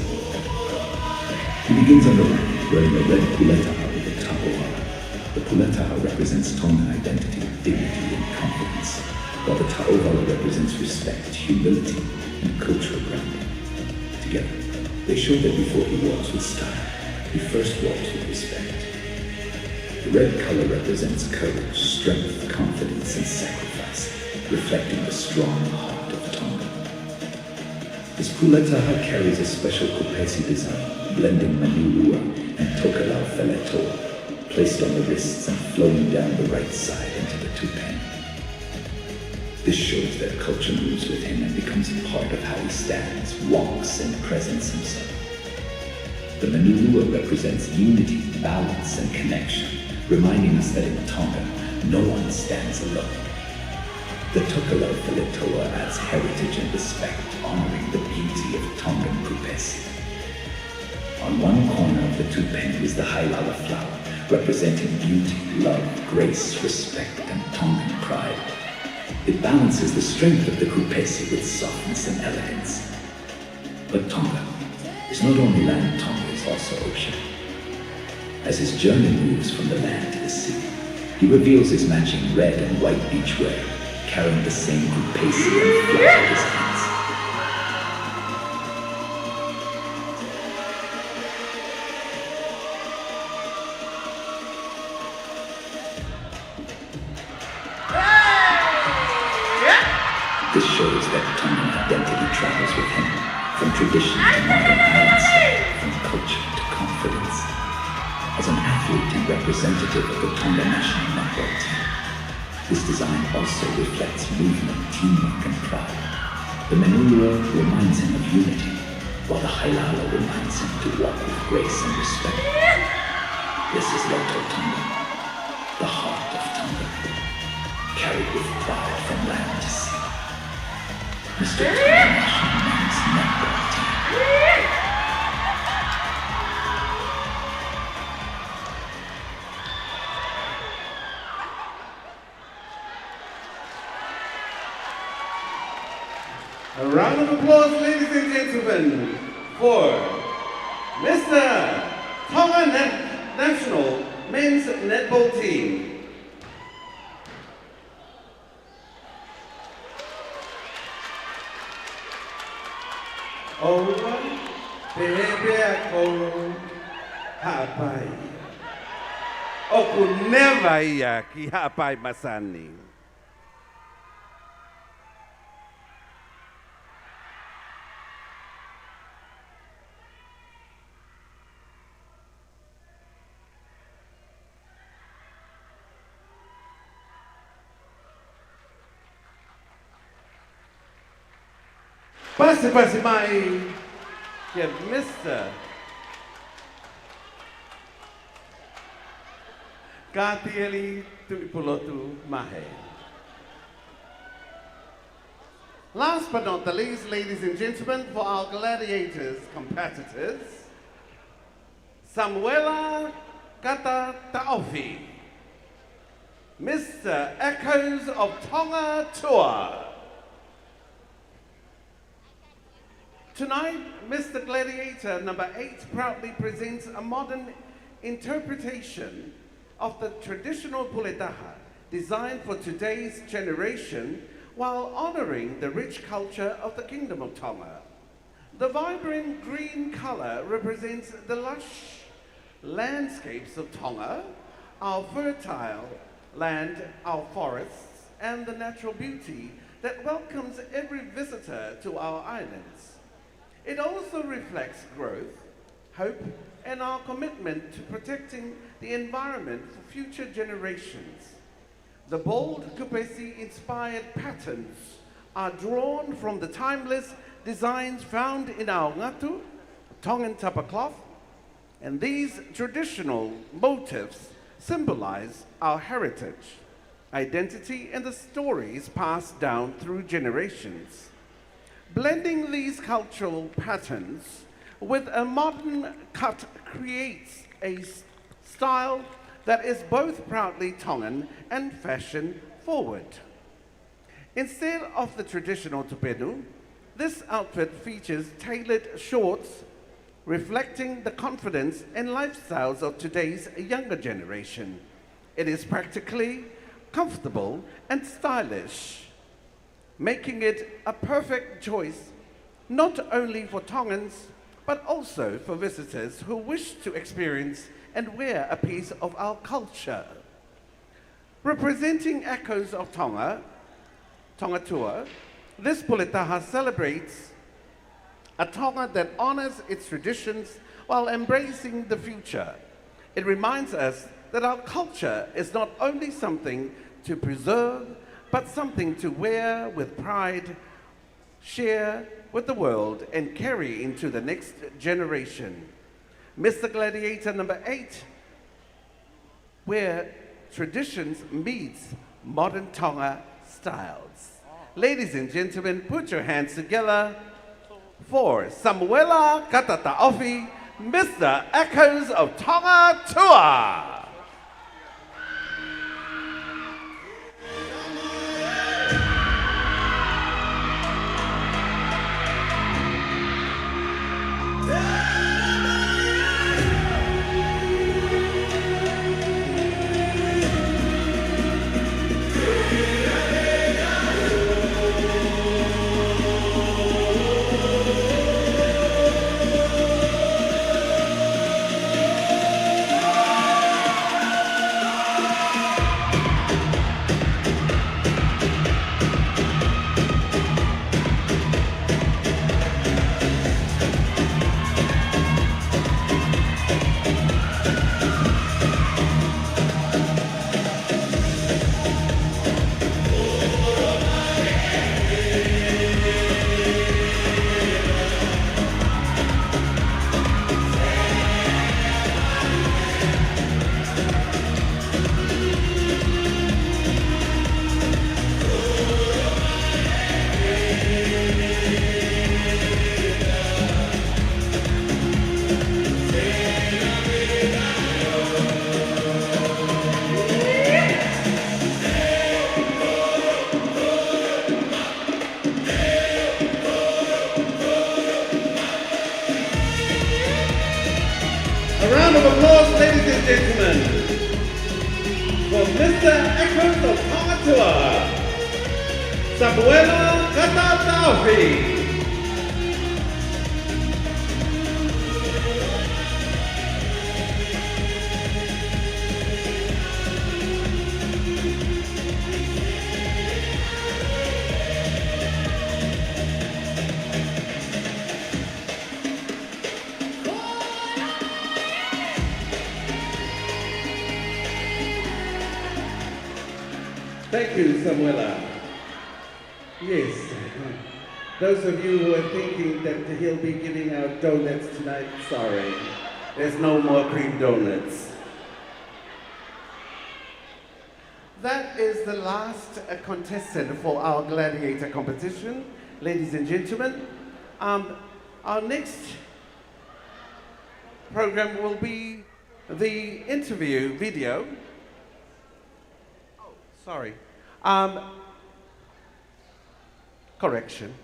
He begins on the land wearing a red puletaha with a ta'ovala. The puletaha represents Tongan identity, dignity, and confidence, while the ta'ovala represents respect, humility, and cultural grounding. Together, they show that before he walks with style, he first walks with respect. The red color represents courage, strength, confidence, and sacrifice, reflecting the strong heart of Tonga. This puletaha carries a special kopesi design, blending manulua and tokelau feletoa, placed on the wrists and flowing down the right side into the tupen. This shows that culture moves with him and becomes a part of how he stands, walks, and presents himself. The manulua represents unity, balance, and connection, reminding us that in Tonga, no one stands alone. The tokelau feletoa adds heritage and respect, honoring the beauty of Tongan kupesi. On one corner of the tupen is the hailala flower, representing beauty, love, grace, respect, and Tongan pride. It balances the strength of the kupesi with softness and elegance. But Tonga is not only land, Tonga is also ocean. As his journey moves from the land to the sea, he reveals his matching red and white beachwear, carrying the same kupesi and flag in his hands. This shows that Tongan identity travels with him, from tradition to modern island style, from culture to confidence. As an athlete and representative of the Tonga national netball team, this design also reflects movement, teamwork, and pride. The manulua reminds him of unity, while the hailala reminds him to walk with grace and respect. This is Noto Tonga, the heart of Tonga, carried with pride from land to sea. Mr. Tonga National Men's Netball Team. A round of applause, ladies and gentlemen, for Mr. Tonga National Men's Netball Team. Owa, bebe ako hapai. Oku never ia ki hapai masani. Pasi mai ke Mr. Katieli Tuipulotu Mahe. Last but not the least, ladies and gentlemen, for our gladiators competitors, Samuela Kata Taofi, Mr. Echoes of Tonga Tour. Tonight, Mr. Gladiator number 8 proudly presents a modern interpretation of the traditional puletaha designed for today's generation while honoring the rich culture of the Kingdom of Tonga. The vibrant green color represents the lush landscapes of Tonga, our fertile land, our forests, and the natural beauty that welcomes every visitor to our islands. It also reflects growth, hope, and our commitment to protecting the environment for future generations. The bold Kupesi-inspired patterns are drawn from the timeless designs found in our ngatu, Tongan tapa cloth, and these traditional motifs symbolize our heritage, identity, and the stories passed down through generations. Blending these cultural patterns with a modern cut creates a style that is both proudly Tongan and fashion forward. Instead of the traditional tupenu, this outfit features tailored shorts reflecting the confidence and lifestyles of today's younger generation. It is practically comfortable and stylish, making it a perfect choice not only for Tongans, but also for visitors who wish to experience and wear a piece of our culture. Representing echoes of Tonga, Tongatua, this puletaha celebrates a Tonga that honors its traditions while embracing the future. It reminds us that our culture is not only something to preserve, but something to wear with pride, share with the world, and carry into the next generation. Mr. Gladiator number 8, where traditions meets modern Tonga styles. Ladies and gentlemen, put your hands together for Samuela Katata'ofi, Mr. Echoes of Tonga Tour. A round of applause, ladies and gentlemen, for Mr. Echoes of Tongatua, Samuela Katata'ofi. Thank you, Samuela. Yes, those of you who are thinking that he'll be giving out donuts tonight, sorry. There's no more cream donuts. That is the last contestant for our gladiator competition, ladies and gentlemen. Our next program will be the interview video. Sorry. Correction.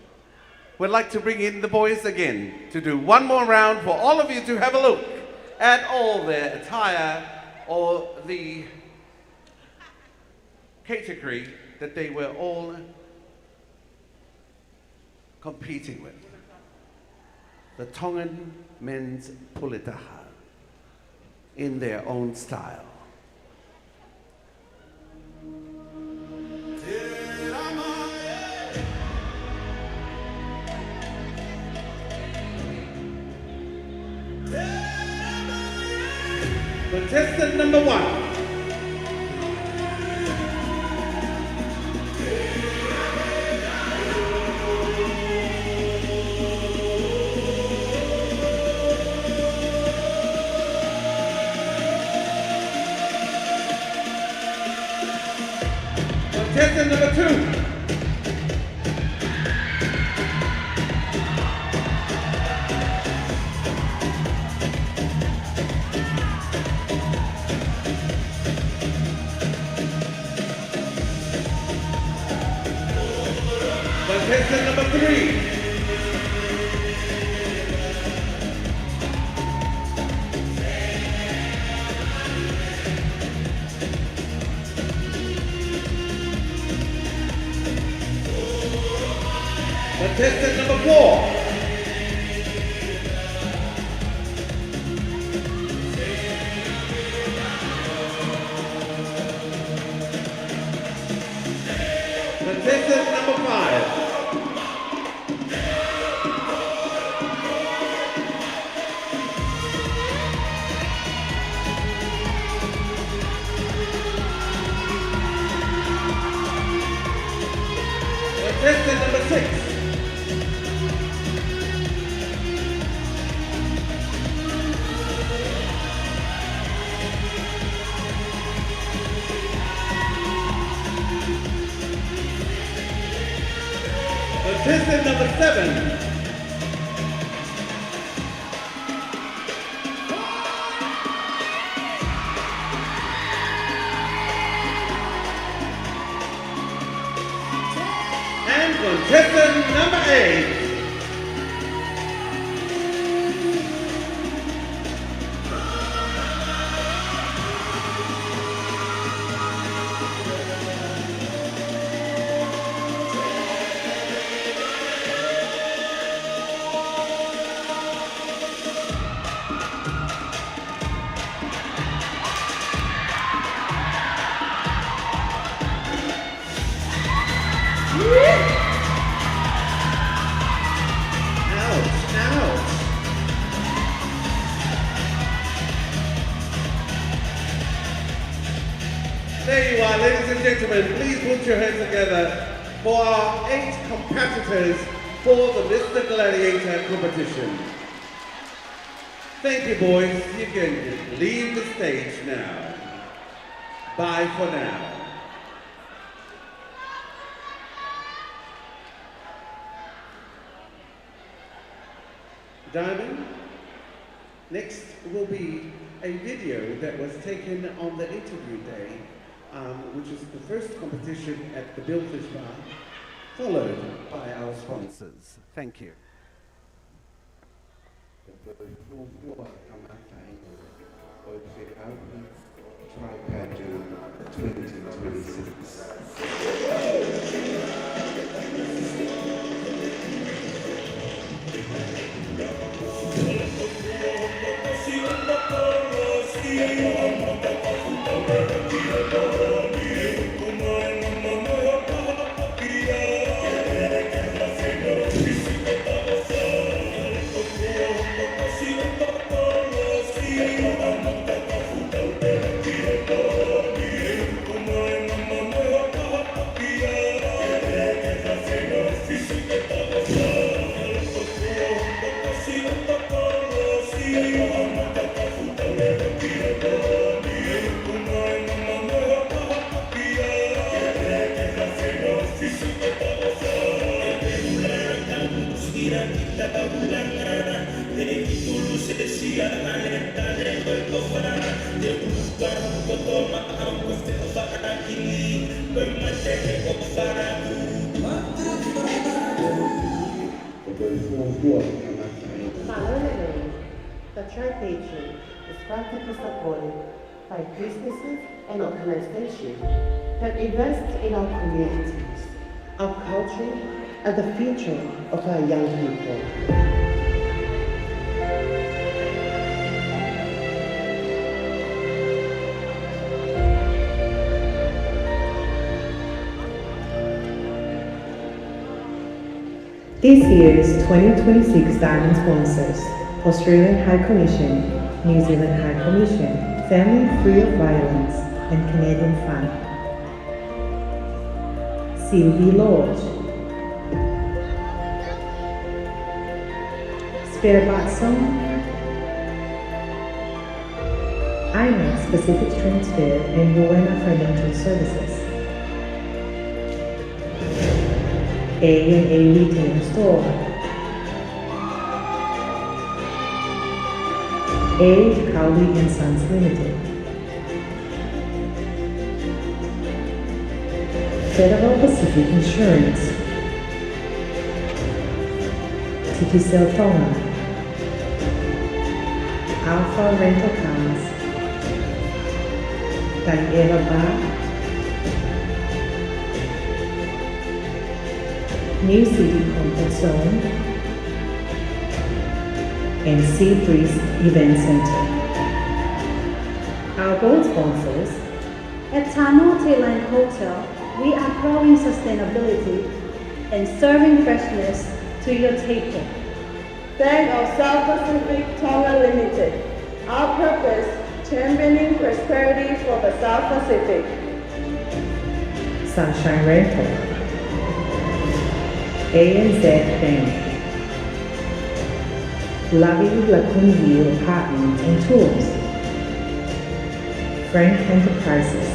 We'd like to bring in the boys again to do one more round for all of you to have a look at all their attire or the category that they were all competing with. The Tongan men's pulitaha in their own style. Contestant number 1. Contestant number 2. Contestant number 3. Contestant number 4. Contestant number 5. Contestant number 6. Contestant number 7. And contestant number 8. There you are, ladies and gentlemen. Please put your hands together for our 8 competitors for the Mr. Gladiator competition. Thank you, boys. You can leave the stage now. Bye for now. Diamond, next will be a video that was taken on the interview day, which is the first competition at the Billfish Bar, followed by our sponsors. Thank you. TriPadu 2026. Finally, the TriPadu is practically supported by businesses and organizations that invest in our communities our culture, and the future of our young people. This year's 2026 Diamond sponsors: Australian High Commission, New Zealand High Commission, Family Free of Violence, and Canadian Fund. Sylvie Lodge, Spare Batson, IMAX Pacific Transfer, and Rowena Financial Services. A&A Retail Store, A. Cowley and Sons Limited, Federal Pacific Insurance, Tikisel Tonga, Alpha Rental Cars, Daniela Bar, New City Comfort Zone, and Sea Breeze Event Center. Our gold sponsors: at Tano Thailand Hotel, we are growing sustainability and serving freshness to your table. Bank of South Pacific Tonga Limited. Our purpose, championing prosperity for the South Pacific. Sunshine Rental, ANZ Bank, Lovey Lagoon View Apartments and Tours, Frank Enterprises.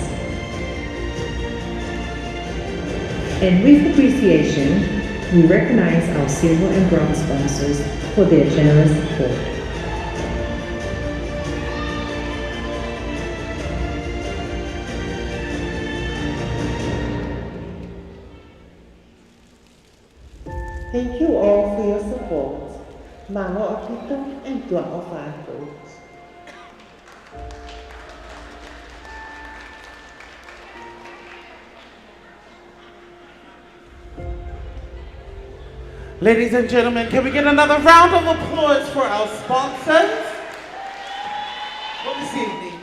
And with appreciation, we recognize our silver and bronze sponsors for their generous support. Thank you all for your support. Malo Akito and Dua of our folks. Ladies and gentlemen, can we get another round of applause for our sponsors for this evening?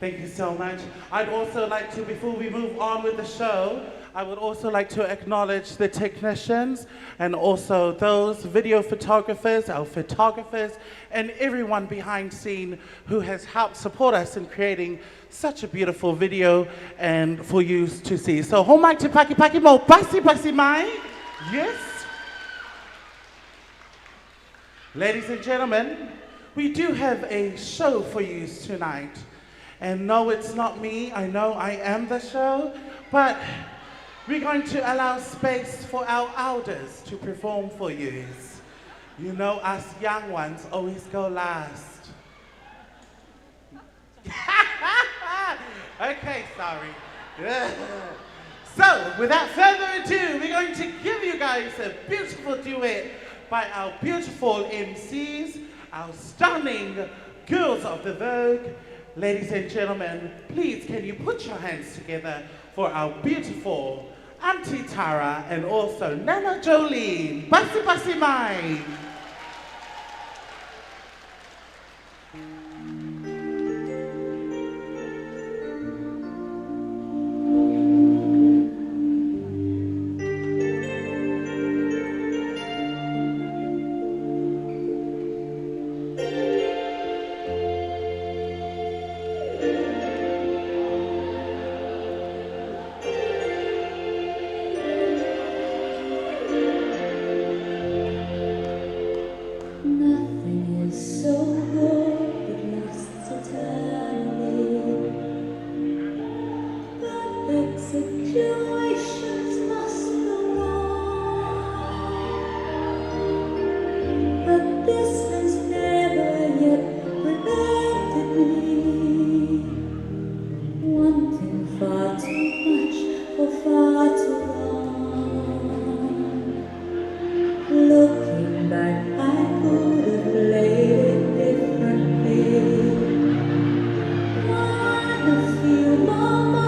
Thank you so much. I'd also like to, before we move on with the show, I would also like to acknowledge the technicians and also those video photographers, our photographers, and everyone behind scene who has helped support us in creating such a beautiful video and for you to see. So, homai te paki paki mo pasi pasi mai. Yes. Ladies and gentlemen, we do have a show for you tonight. And no, it's not me. I know I am the show, but we're going to allow space for our elders to perform for you. You know, us young ones always go last. Okay, sorry. So, without further ado, we're going to give you guys a beautiful duet by our beautiful MCs, our stunning girls of the Vogue. Ladies and gentlemen, please can you put your hands together for our beautiful Auntie Tara and also Nana Jolene. Basi basi mai. Mama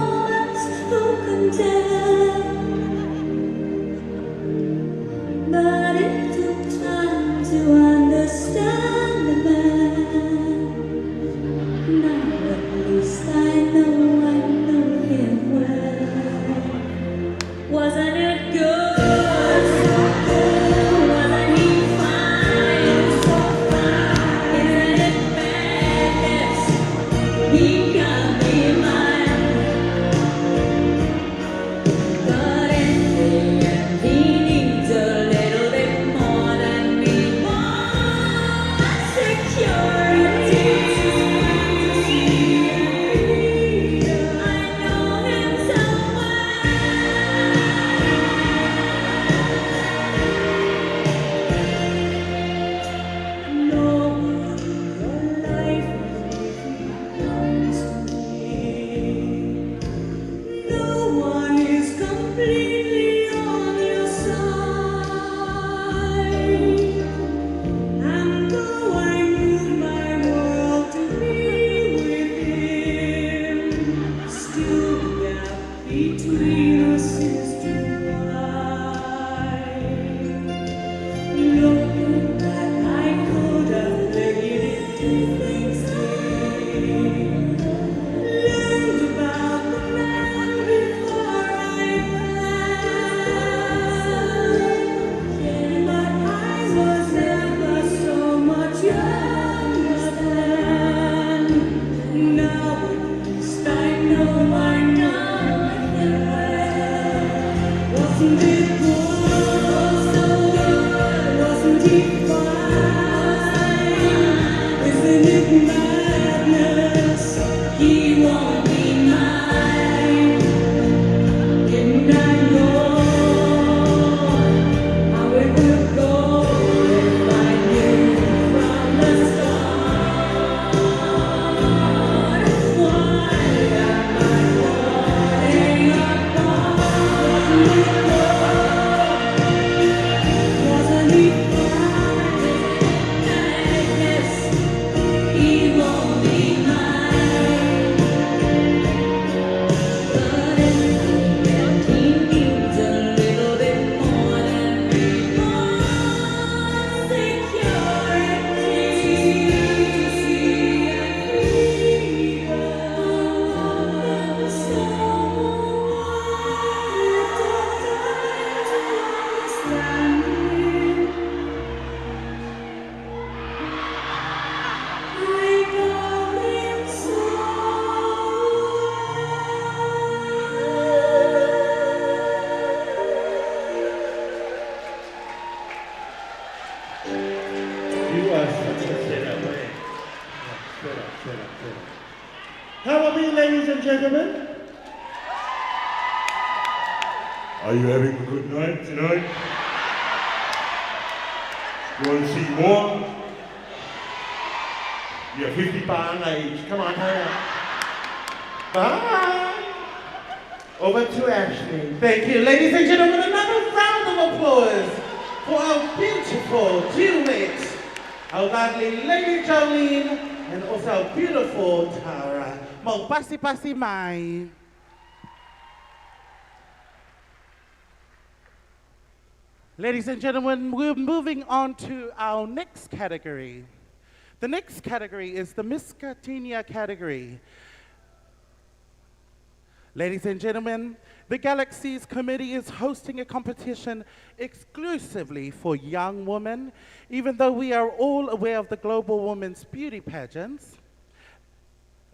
You are such a sinner, man. Shut up, shut up, shut up. How are we, ladies and gentlemen? Are you having a good night tonight? You want to see more? You're 50 pounds age. Come on, hurry up. Bye. Over to Ashley. Thank you, ladies and gentlemen. Another round of applause for our beautiful duet, our lovely Lady Jolene, and also our beautiful Tara. Mo pasi pasi mai. Ladies and gentlemen, we're moving on to our next category. The next category is the Miss Scatini category. Ladies and gentlemen, the Galaxies Committee is hosting a competition exclusively for young women, even though we are all aware of the global women's beauty pageants.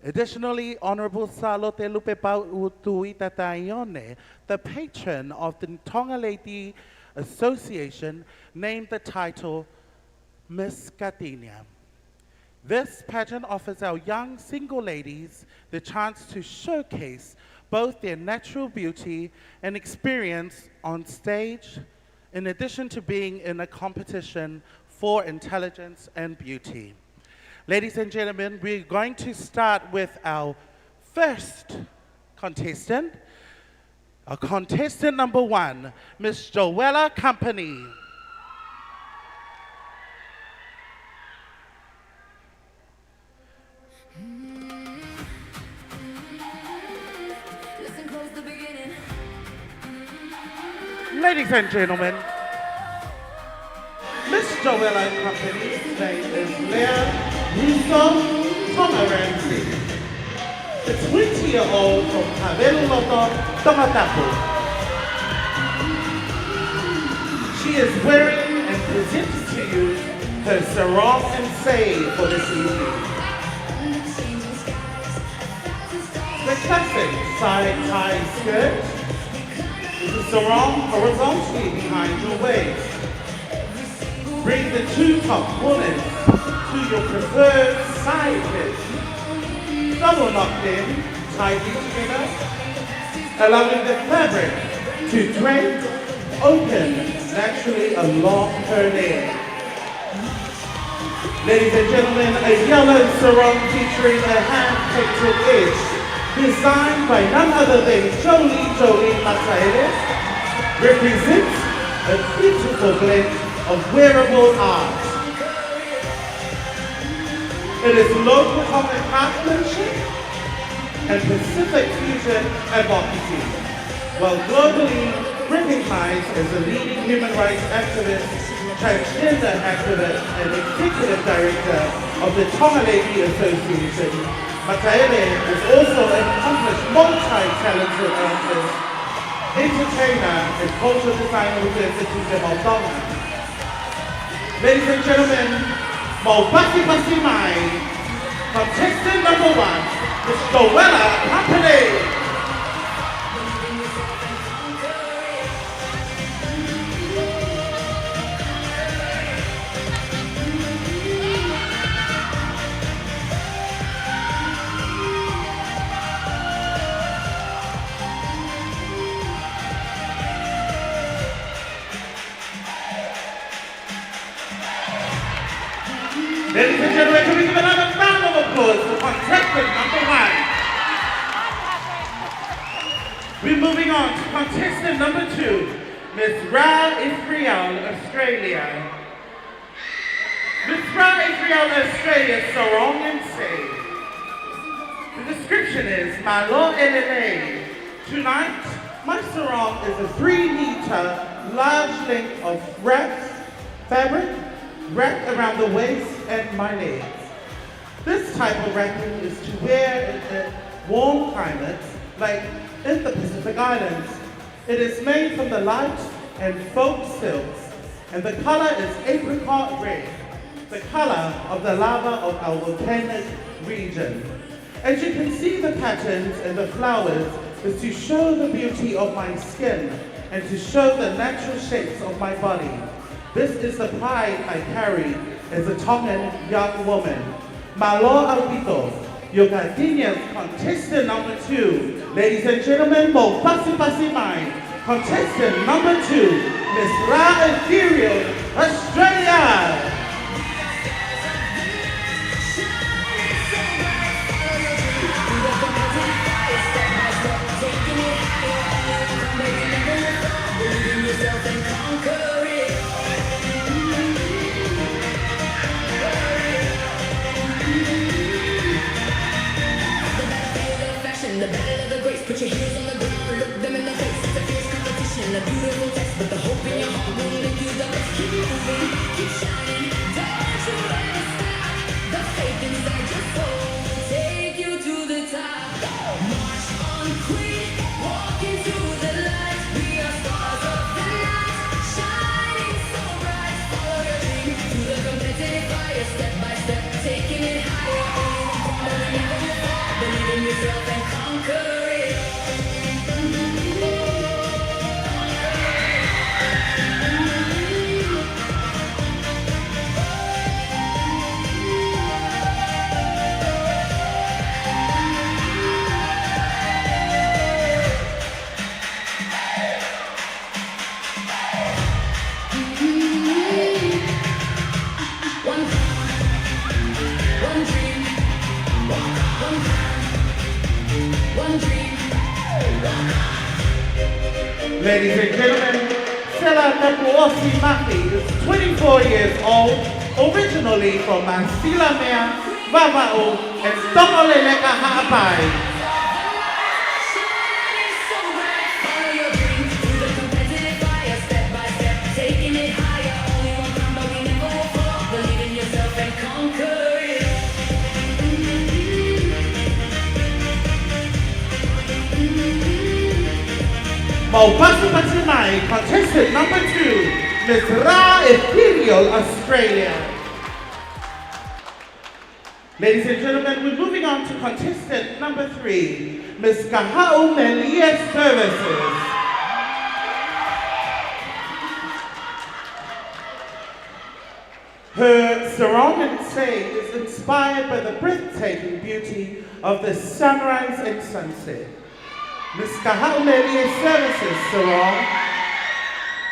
Additionally, Honorable Salote Lupepau Utuita Taione, the patron of the Tonga Lady Association, named the title Miss Scatinia. This pageant offers our young single ladies the chance to showcase both their natural beauty and experience on stage, in addition to being in a competition for intelligence and beauty. Ladies and gentlemen, we're going to start with our first contestant, our contestant number 1, Miss Joella Company. Ladies and gentlemen, Miss Joella Company's name is Leah Russo Tomaransi, the 20-year-old from Kaveluloto, Tongatapu. She is wearing and presenting to you her sarong and say for this evening. The classic side-tie skirt with the sarong horizontally behind your waist. Bring the two top bullets to your preferred side pitch. Double lock them tightly together, allowing the fabric to drape open naturally along her leg. Ladies and gentlemen, a yellow sarong featuring a hand-painted edge designed by none other than Jolene Mataeres, represents a beautiful blend of wearable art. It is local Tongan craftsmanship and Pacific fusion advocacy. Well, globally recognized as a leading human rights activist, transgender activist, and executive director of the Tongaleki Association, Makaele is also an accomplished multi-talented artist, entertainer, and cultural designer with the Institute of Tonga. Ladies and gentlemen, Maupasi Pasi Mai, contestant number 1, Ms. Joella Company. Ladies and gentlemen, can we give another round of applause for contestant number 1? We're moving on to contestant number 2, Miss Ra Israel, Australia. Miss Ra Israel, Australia, Sarong and Say. The description is, Malo Elele. Tonight, my sarong is a 3-meter large length of wrapped fabric wrapped around the waist and my legs. This type of wrapping is to wear in warm climates like in the Pacific Islands. It is made from the light and folk silks, and the color is apricot red, the color of the lava of our volcanic region. As you can see, the patterns and the flowers is to show the beauty of my skin and to show the natural shapes of my body. This is the pride I carry as a Tongan young woman. Malo Albito, your gardenia's contestant number 2. Ladies and gentlemen, Mo Pasi Pasi Mai, contestant number 2, Miss Ra Ethereal, Australia. The battle of the grace, put your heels on the ground, look them in the face. It's a fierce competition, a beautiful test, but the hope in your heart will make you the best. Keep moving, keep shining, don't you ever stop. The faith inside your soul will take you to the top. March on, Queen, walk into the light. We are stars of the night, shining so bright. Follow your dream to the competitive fire, step by step, taking it higher. Only one fall, but never will fall. Believe in yourself and conquer it. Ladies and gentlemen, Sela Napuosi Maki is 24 years old, originally from Masila Mea, Vava'o, and Tongoleleka Ha'apai. Maupasi Pasi Mai, contestant number 2, Miss Ra Ethereal, Australia. Ladies and gentlemen, we're moving on to contestant number 3, Miss Kahau Melia Services. Her sarong and say is inspired by the breathtaking beauty of the sunrise and sunset. Miss Kahau Melia Services sarong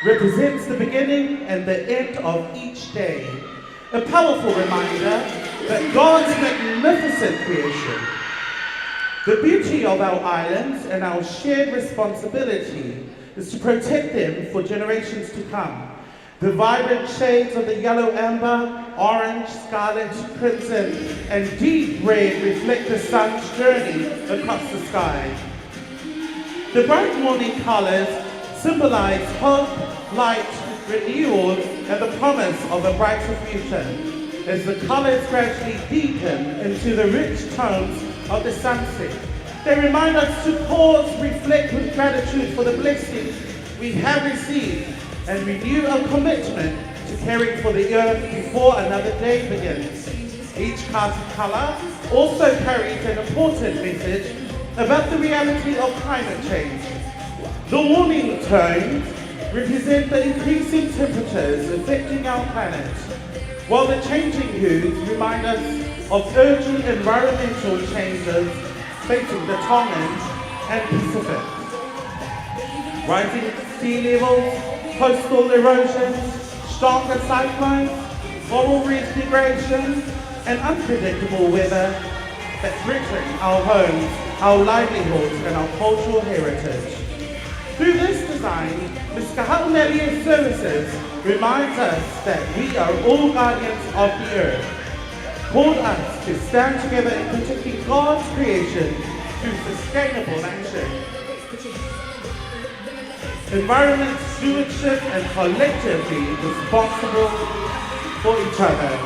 represents the beginning and the end of each day, a powerful reminder that God's magnificent creation, the beauty of our islands and our shared responsibility is to protect them for generations to come. The vibrant shades of the yellow amber, orange, scarlet, crimson, and deep red reflect the sun's journey across the sky. The bright morning colors symbolize hope, light, renewal, and the promise of a brighter future. As the colors gradually deepen into the rich tones of the sunset, they remind us to pause, reflect with gratitude for the blessings we have received, and renew our commitment to caring for the earth before another day begins. Each cast of color also carries an important message about the reality of climate change. The warning tones represent the increasing temperatures affecting our planet, while the changing hues remind us of urgent environmental changes facing the Tongan and Pacific. Rising sea levels, coastal erosions, stronger cyclones, coral reef degradation, and unpredictable weather that threaten our homes, our livelihoods, and our cultural heritage. Through this design, Ms. Kahau'nelia's services reminds us that we are all guardians of the earth, called us to stand together in protecting God's creation through sustainable action. Environment stewardship and collectively responsible for each other.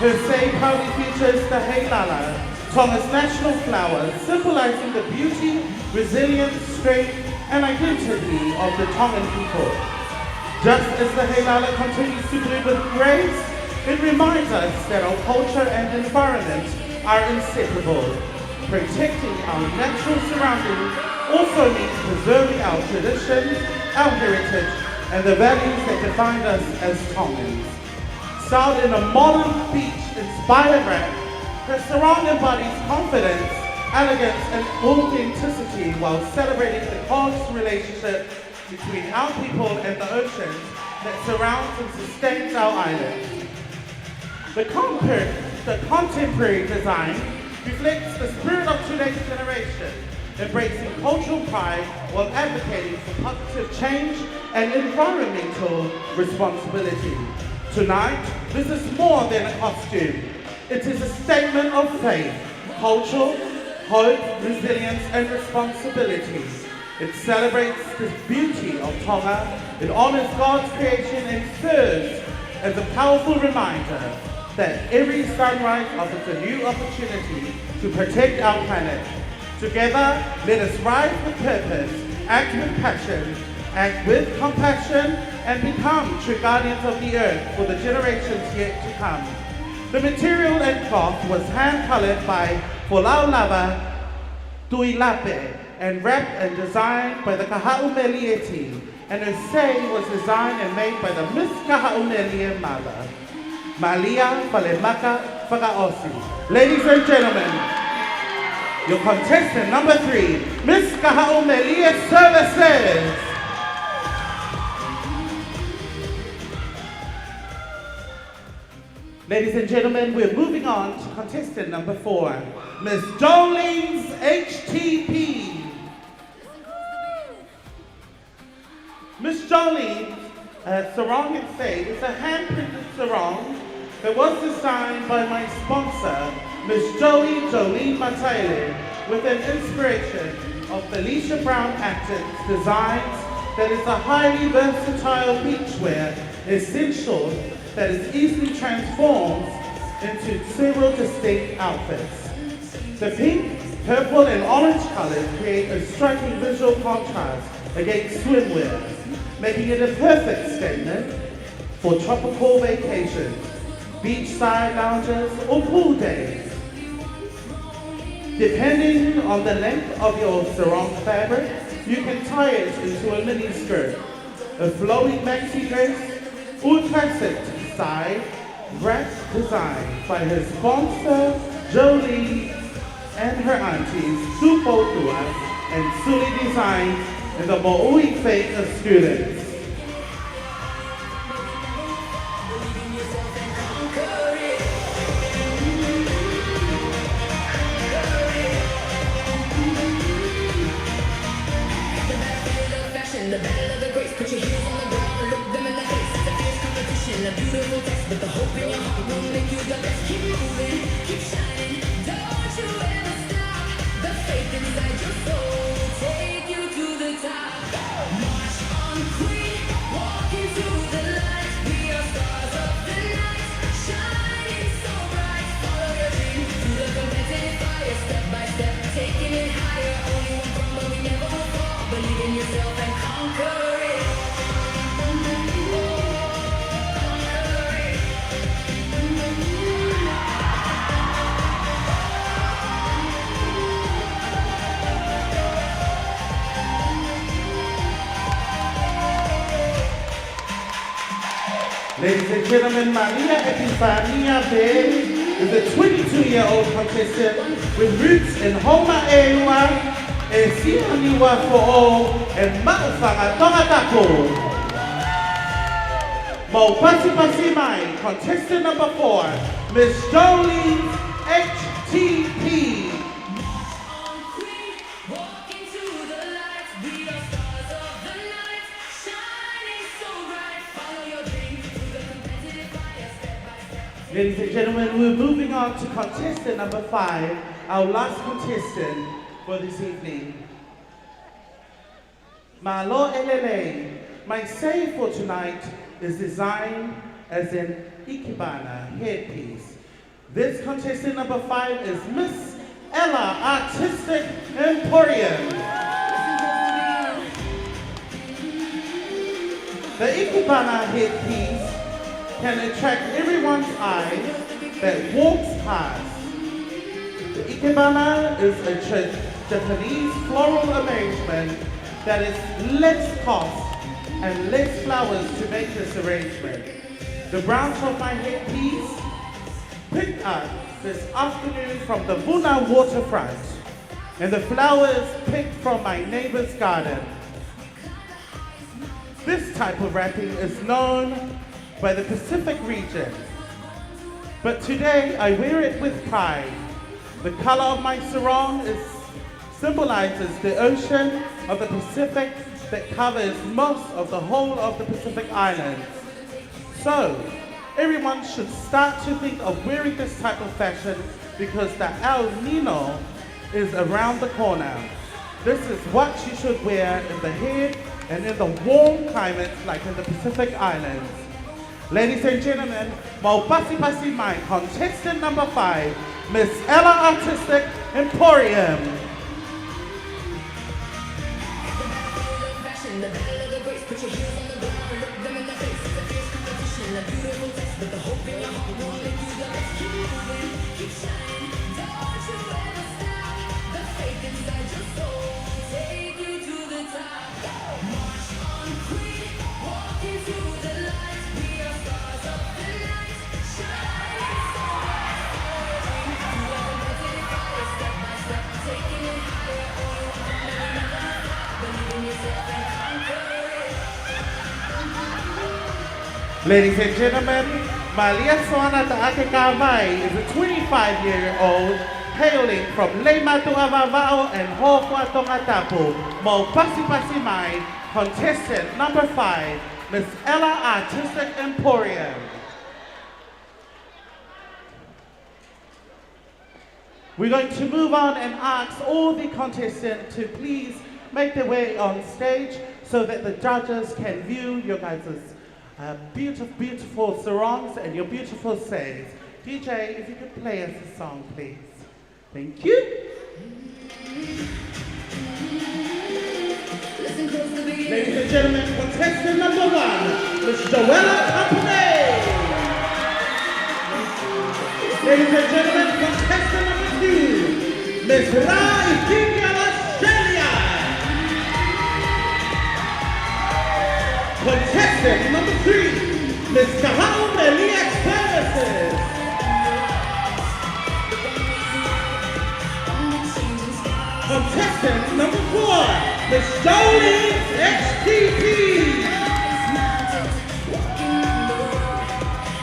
Her say proudly features the Heilala, Tonga's national flower, symbolizing the beauty, resilience, strength, and identity of the Tongan people. Just as the Heilala continues to bloom with grace, it reminds us that our culture and environment are inseparable. Protecting our natural surroundings also means preserving our traditions, our heritage, and the values that define us as Tongans. Styled in a modern beach-inspired rap, the sarong embodies confidence, elegance, and authenticity while celebrating the close relationship between our people and the ocean that surrounds and sustains our island. The contemporary design reflects the spirit of today's generation, embracing cultural pride while advocating for positive change and environmental responsibility. Tonight, this is more than a costume. It is a statement of faith, culture, hope, resilience, and responsibility. It celebrates the beauty of Tonga, it honors God's creation, and serves as a powerful reminder that every sunrise offers a new opportunity to protect our planet. Together, let us rise with purpose, act with passion, act with compassion, and become true guardians of the earth for the generations yet to come. The material and cloth was hand-colored by Folaulava Tuilape and wrapped and designed by the Kahau'melieti, and her say was designed and made by the Miss Kahau'melia mother, Malia Falemaka Whakaosi. Ladies and gentlemen, your contestant number 3, Miss Kahau'melia Services. Ladies and gentlemen, we're moving on to contestant number 4, Miss Jolene's HTP. Miss Jolene's sarong and fade is a hand-printed sarong that was designed by my sponsor, Miss Jolene Mataile, with an inspiration of Felicia Brown Acton's designs that is a highly versatile beachwear essential that is easily transformed into several distinct outfits. The pink, purple, and orange colors create a striking visual contrast against swimwear, making it a perfect statement for tropical vacations, beachside lounges, or pool days. Depending on the length of your sarong fabric, you can tie it into a mini skirt, a flowing maxi dress, or classic side wrap design by her sponsor, Jolie, and her aunties, Supotua and Suli Designs, and the Mo'ui fate of students. The battle of the greats, put your heels on the ground, look them in the face. It's a fierce competition, a beautiful test, but the hope in your heart will make you the best. Keep moving, keep shining, don't you ever stop. The faith inside your soul will take you to Ladies and gentlemen, Maria Epifania Bay is a 22-year-old contestant with roots in Homa Ewa, e Sianiwa Fo'o, and Ma'ufanga Tongatako. Mo Pasi Pasi Mai, contestant number 4, Miss Jolene HTP. Ladies and gentlemen, we're moving on to contestant number 5, our last contestant for this evening. Malo Elele, my say for tonight is designed as an ikebana headpiece. This contestant number 5 is Miss Ella Artistic Emporium. The ikebana headpiece can attract everyone's eyes that walks past. The ikebana is a Japanese floral arrangement that is less cost and less flowers to make this arrangement. The branch of my headpiece picked up this afternoon from the Vuna waterfront, and the flowers picked from my neighbor's garden. This type of wrapping is known by the Pacific region, but today I wear it with pride. The color of my sarong symbolizes the ocean of the Pacific that covers most of the whole of the Pacific Islands. So, everyone should start to think of wearing this type of fashion because the El Nino is around the corner. This is what you should wear in the head and in the warm climates like in the Pacific Islands. Ladies and gentlemen, Mau Pasi Pasi Mai, contestant number 5, Miss Ella Artistic Emporium. Ladies and gentlemen, Malia Swana Ta'akekawai is a 25-year-old hailing from Lema Tu'avavao and Hofwa Tongatapu, Mau Pasi Pasi Mai, contestant number 5, Miss Ella Artistic Emporium. We're going to move on and ask all the contestants to please make their way on stage so that the judges can view your guys' beautiful, beautiful sarongs and your beautiful says. DJ, if you could play us a song, please. Thank you. Ladies and gentlemen, contestant number 1, Miss Joella Company. Ladies and gentlemen, contestant number 2, Miss Ra Ikinya Australia. Contestant number 3, Miss Kahau Melia Services. Contestant number 4, Miss Jolene HTP.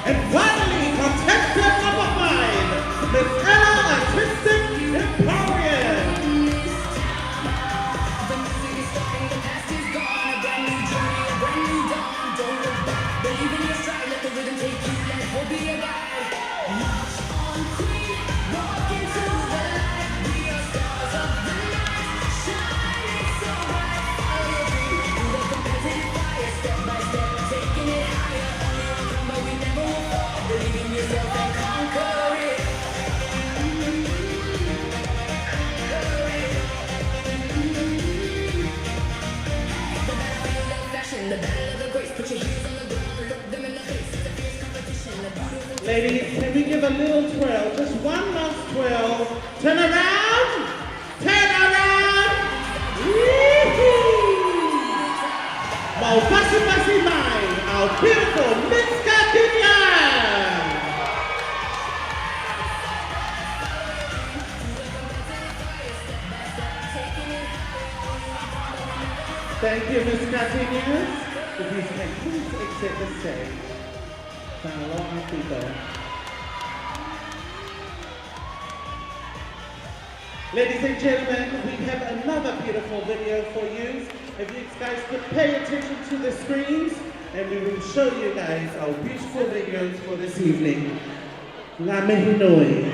And finally, contestant number 5, Miss Ella Artistic Emporium. Ladies, can we give a little twirl? Just one last twirl. Turn around. Turn around. Woo-hoo. Mau Pasi Pasi Mai, our beautiful Miss Thank you, Ms. Catinhas. If you can please exit the stage. Thank a lot of people. Ladies and gentlemen, we have another beautiful video for you. If you guys could pay attention to the screens, and we will show you guys our beautiful videos for this evening. Ngā mihi nui.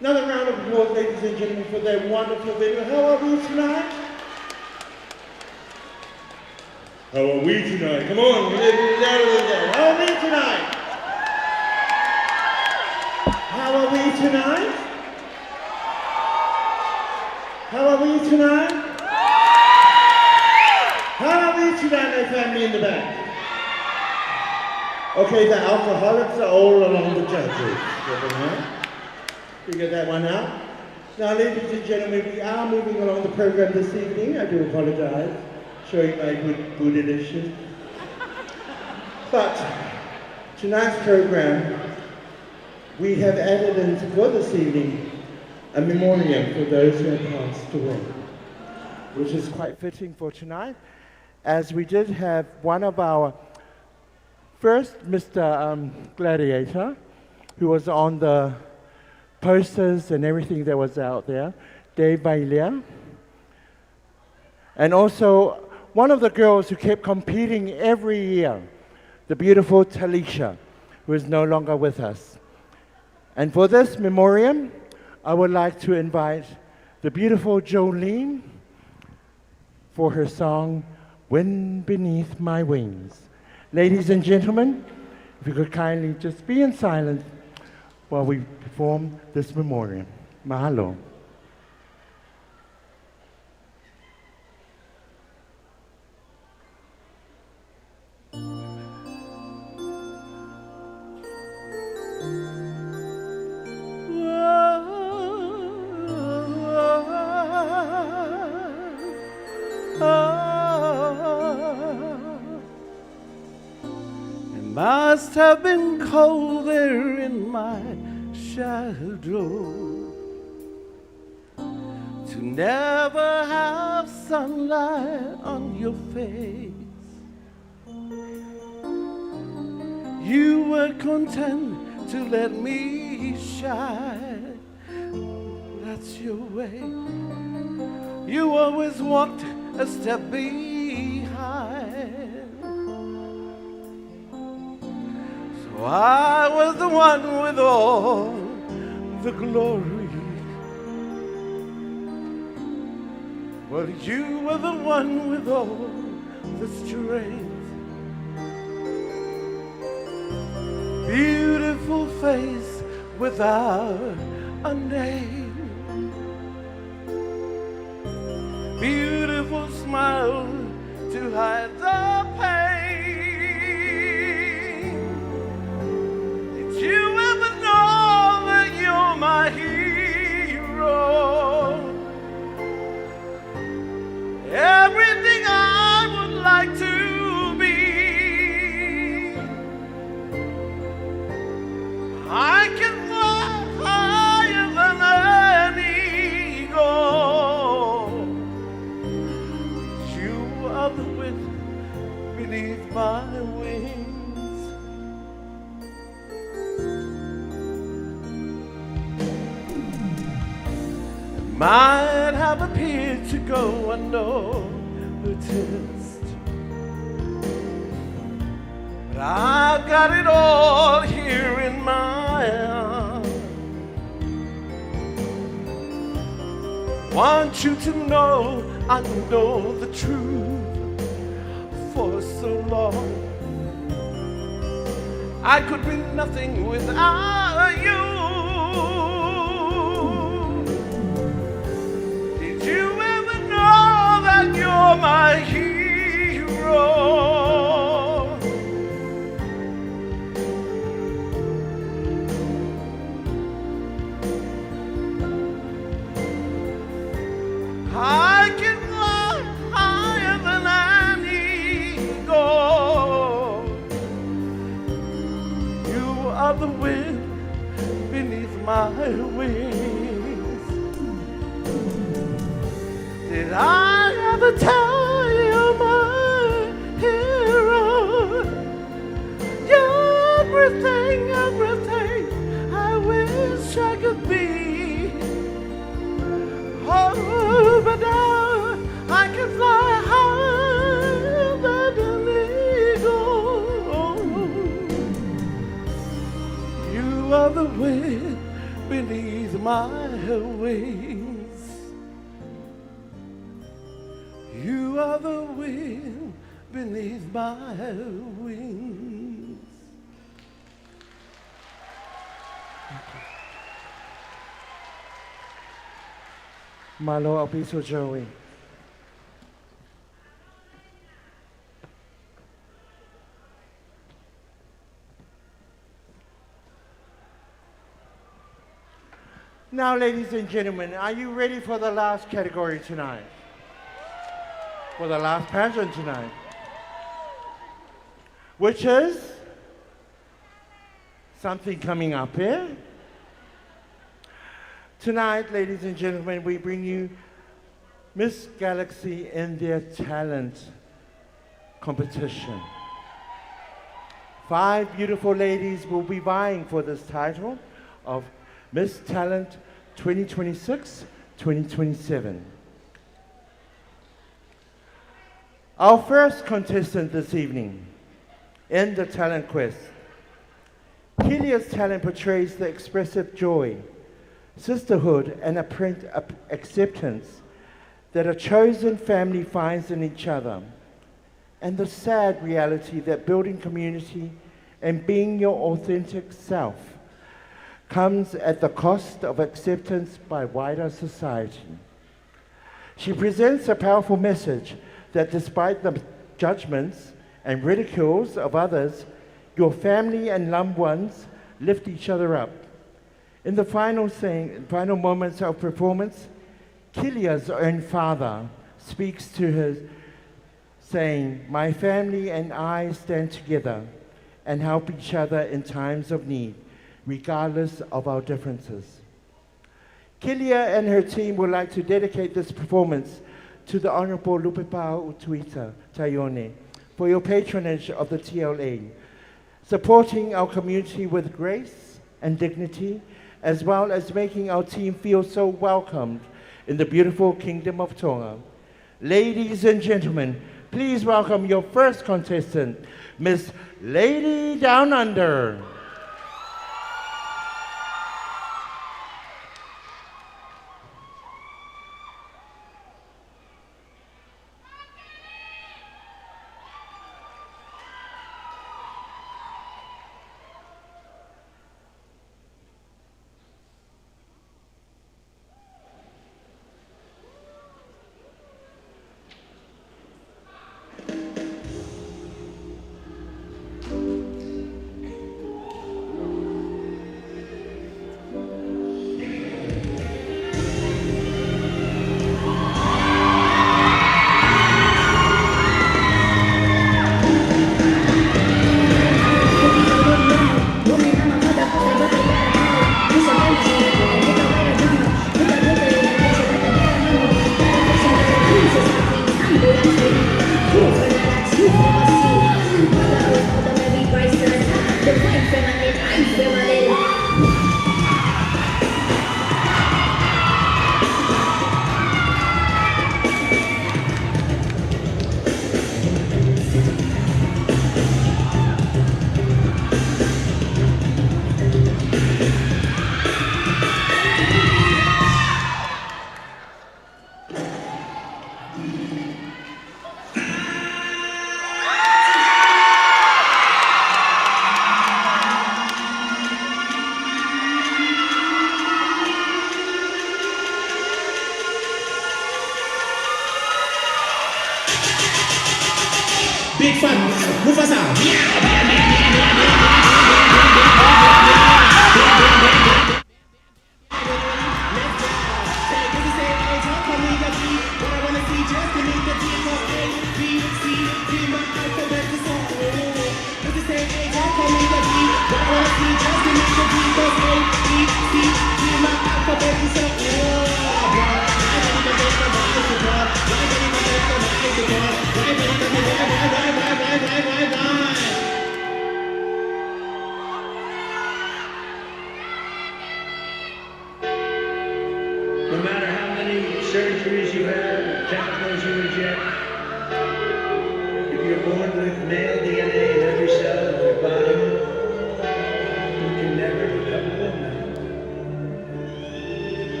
Another round of applause, ladies and gentlemen, for their wonderful video. How are we tonight? How are we tonight? Come on, how are we tonight? How are we tonight? How are we tonight? How are we tonight, my family in the back? Okay, the alcoholics are all along the judges. Figure that one out. Now, ladies and gentlemen, we are moving along the program this evening. I do apologize, showing my good Buddha-ishness. But tonight's program, we have added in for this evening a memoriam for those who have passed away, which is quite fitting for tonight, as we did have one of our first Mr. Gladiator, who was on the posters and everything that was out there, Dave Bailia. And also one of the girls who kept competing every year, the beautiful Talisha, who is no longer with us. And for this memoriam, I would like to invite the beautiful Jolene for her song, Wind Beneath My Wings. Ladies and gentlemen, if you could kindly just be in silence while we perform this memoriam. Mahalo. It must have been cold there in my shadow to never have sunlight on your face. You were content to let me shine. That's your way. You always walked a step behind. So I was the one with all the glory. Well, you were the one with all the strength. Beautiful face without a name. Beautiful smile to hide the pain. Did you ever know that you're my hero? Everything I would like to be. beneath my wings. Might have appeared to go unnoticed, but I've got it all here in my arms. Want you to know I know the truth for so long. I could be nothing without you. Did you ever know that you're my hero? I can fly higher than an eagle. You are the wind beneath my wings. Did I ever tell you my hero? You're everything, everything I wish I could be. Oh, but now I can fly higher than an eagle. You are the wind beneath my wings. You are the wind beneath my wings. Malo Alpiso Joey. Now, ladies and gentlemen, are you ready for the last category tonight? For the last pageant tonight? Which is something coming up here. Tonight, ladies and gentlemen, we bring you Miss Galaxy in their talent competition. 5 beautiful ladies will be vying for this title of Miss Talent 2026-2027. Our first contestant this evening in the talent quest. Kelia's talent portrays the expressive joy, sisterhood, and acceptance that a chosen family finds in each other, and the sad reality that building community and being your authentic self comes at the cost of acceptance by wider society. She presents a powerful message that despite the judgments and ridicules of others, your family and loved ones lift each other up. In the final moments of performance, Kelia's own father speaks to her, saying, "My family and I stand together and help each other in times of need, regardless of our differences." Kelia and her team would like to dedicate this performance to the Honorable Lupepao Utuita Taione for your patronage of the TLA, supporting our community with grace and dignity, as well as making our team feel so welcomed in the beautiful Kingdom of Tonga. Ladies and gentlemen, please welcome your first contestant, Miss Lady Down Under.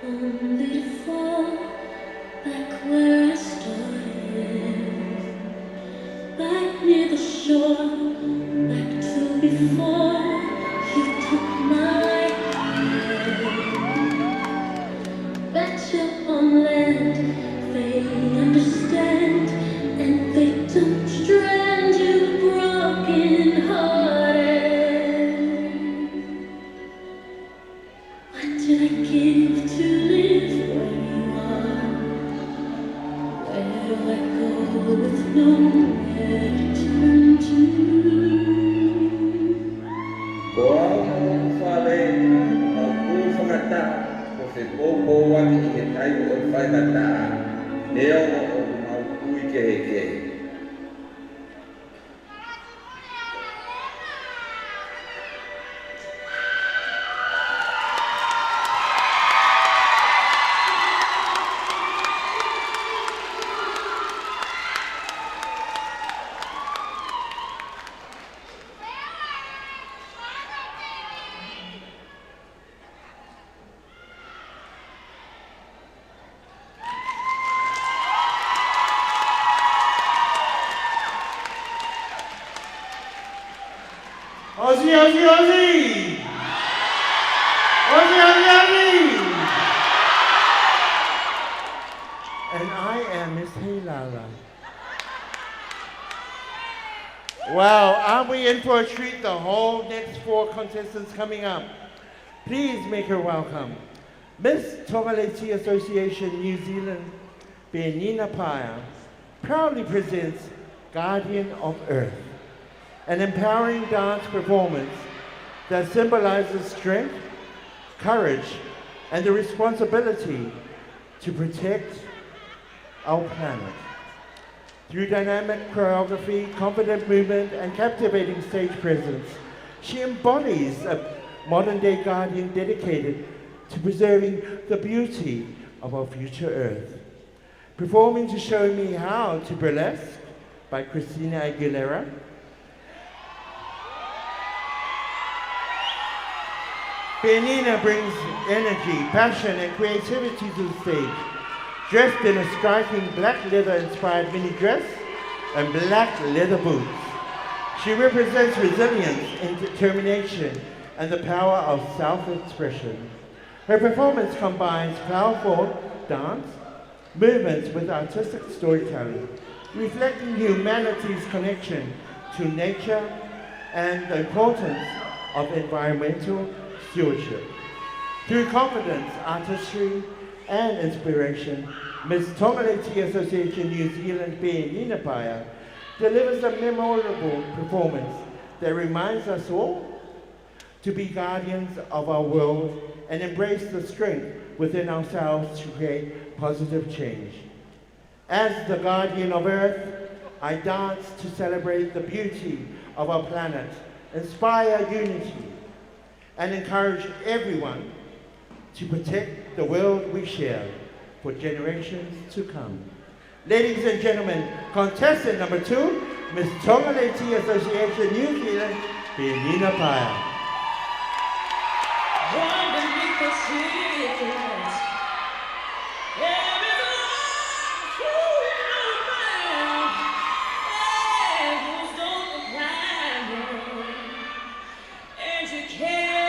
only to fall back where I started, back near the shore, back to before you took my hand. Better on land, they understand, and they don't strand you broken hearted. What did I give to live where you are? Where do I go with nowhere to turn to? Koao whale au ku whakata ko se pōpō waki i he taimu o whaikata neo o mau kui kehe. Aussie, Aussie, Aussie! Aussie, Aussie, Aussie! And I am Miss Heilala. Wow, aren't we in for a treat? The whole next 4 contestants coming up. Please make her welcome. Miss Tongaleti Association New Zealand, Benina Paya, proudly presents Guardian of Earth, an empowering dance performance that symbolizes strength, courage, and the responsibility to protect our planet. Through dynamic choreography, confident movement, and captivating stage presence, she embodies a modern-day guardian dedicated to preserving the beauty of our future Earth. Performing to Show Me How to Burlesque by Christina Aguilera, Benina brings energy, passion, and creativity to the stage. Dressed in a striking black leather-inspired mini dress and black leather boots, she represents resilience and determination and the power of self-expression. Her performance combines powerful dance movements with artistic storytelling, reflecting humanity's connection to nature and the importance of environmental stewardship. Through confidence, artistry, and inspiration, Miss Tongaleti Association New Zealand Benina Paya delivers a memorable performance that reminds us all to be guardians of our world and embrace the strength within ourselves to create positive change. As the guardian of Earth, I dance to celebrate the beauty of our planet, inspire unity, and encourage everyone to protect the world we share for generations to come. Ladies and gentlemen, contestant number 2, Miss Tongaleti Association New Zealand, Benina Paya. Underneath the streets, there is a life man, and who's don't plan, and you can't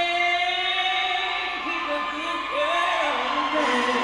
keep a good girl down.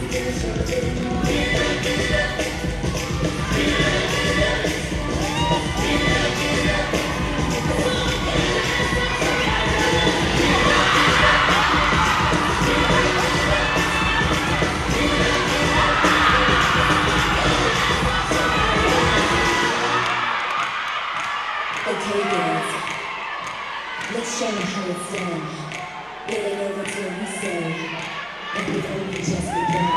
Okay, girls, let's show them how it's done. It ain't over till we say, and we've only just begun.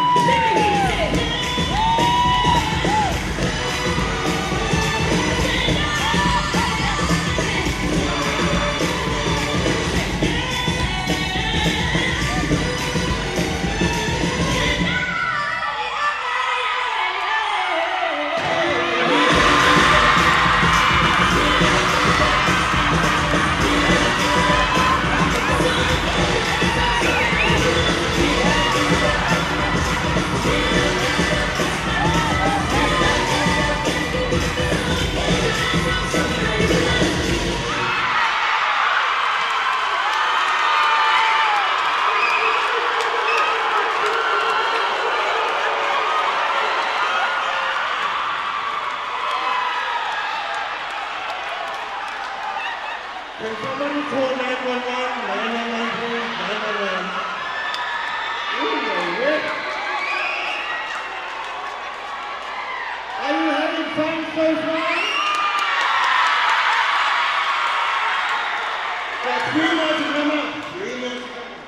Can somebody call 911? 911, please. 911. Ooh, yeah. Are you having fun so far? Got 3 more to come up. 3 more to come up.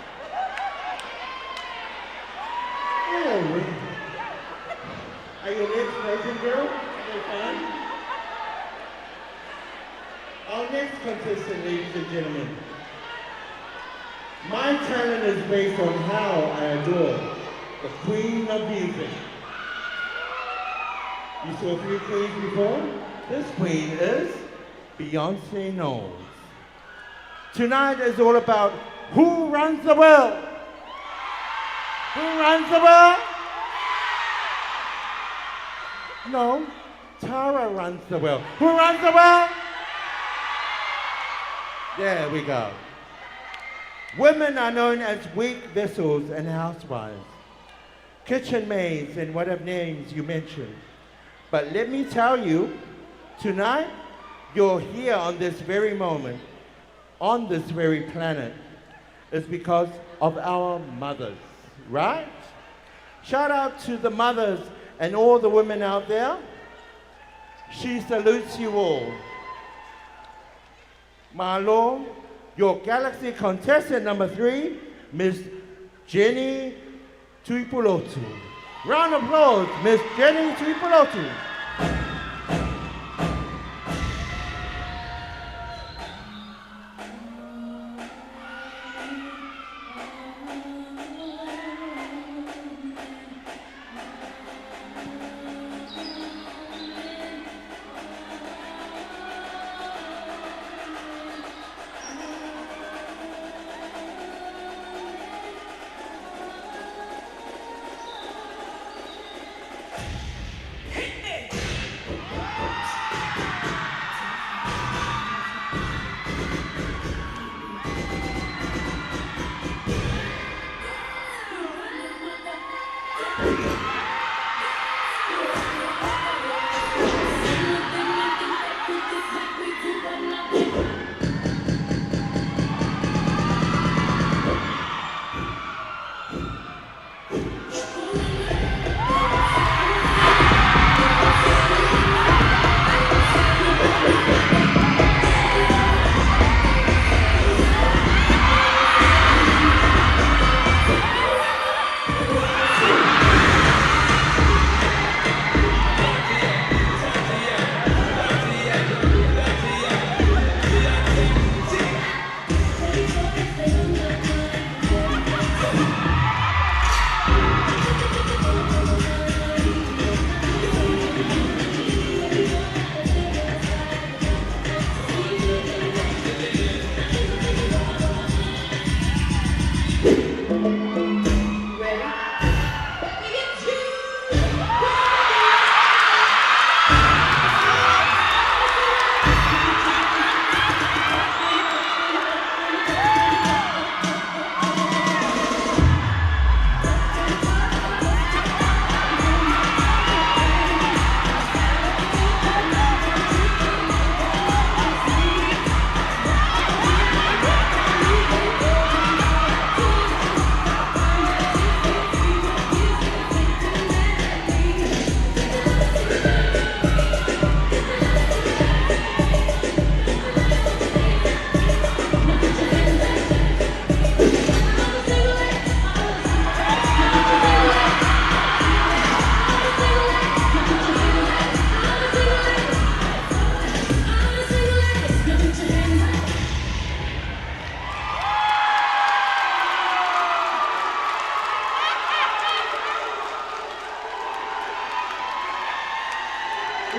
Oh, are your lips frozen, girl? Are they fine? Our next contestant, ladies and gentlemen. My talent is based on how I adore the Queen of Music. You saw a few queens before? This queen is Beyonce Knowles. Tonight is all about who runs the world. Who runs the world? No, Tara runs the world. Who runs the world? There we go. Women are known as weak vessels and housewives, kitchen maids and whatever names you mentioned. But let me tell you, tonight, you're here on this very moment, on this very planet, is because of our mothers, right? Shout out to the mothers and all the women out there. She salutes you all. Malo, your Galaxy contestant number 3, Miss Jenny Tuipulotu. Round of applause, Miss Jenny Tuipulotu.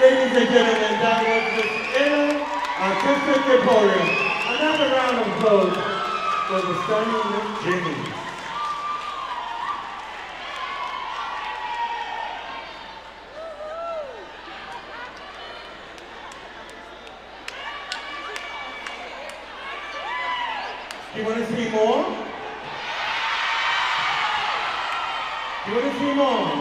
Ladies and gentlemen, that was Miss Ella Artistic Emporium. Another round of applause for the stunning Miss Jimmy. You want to see more? You want to see more?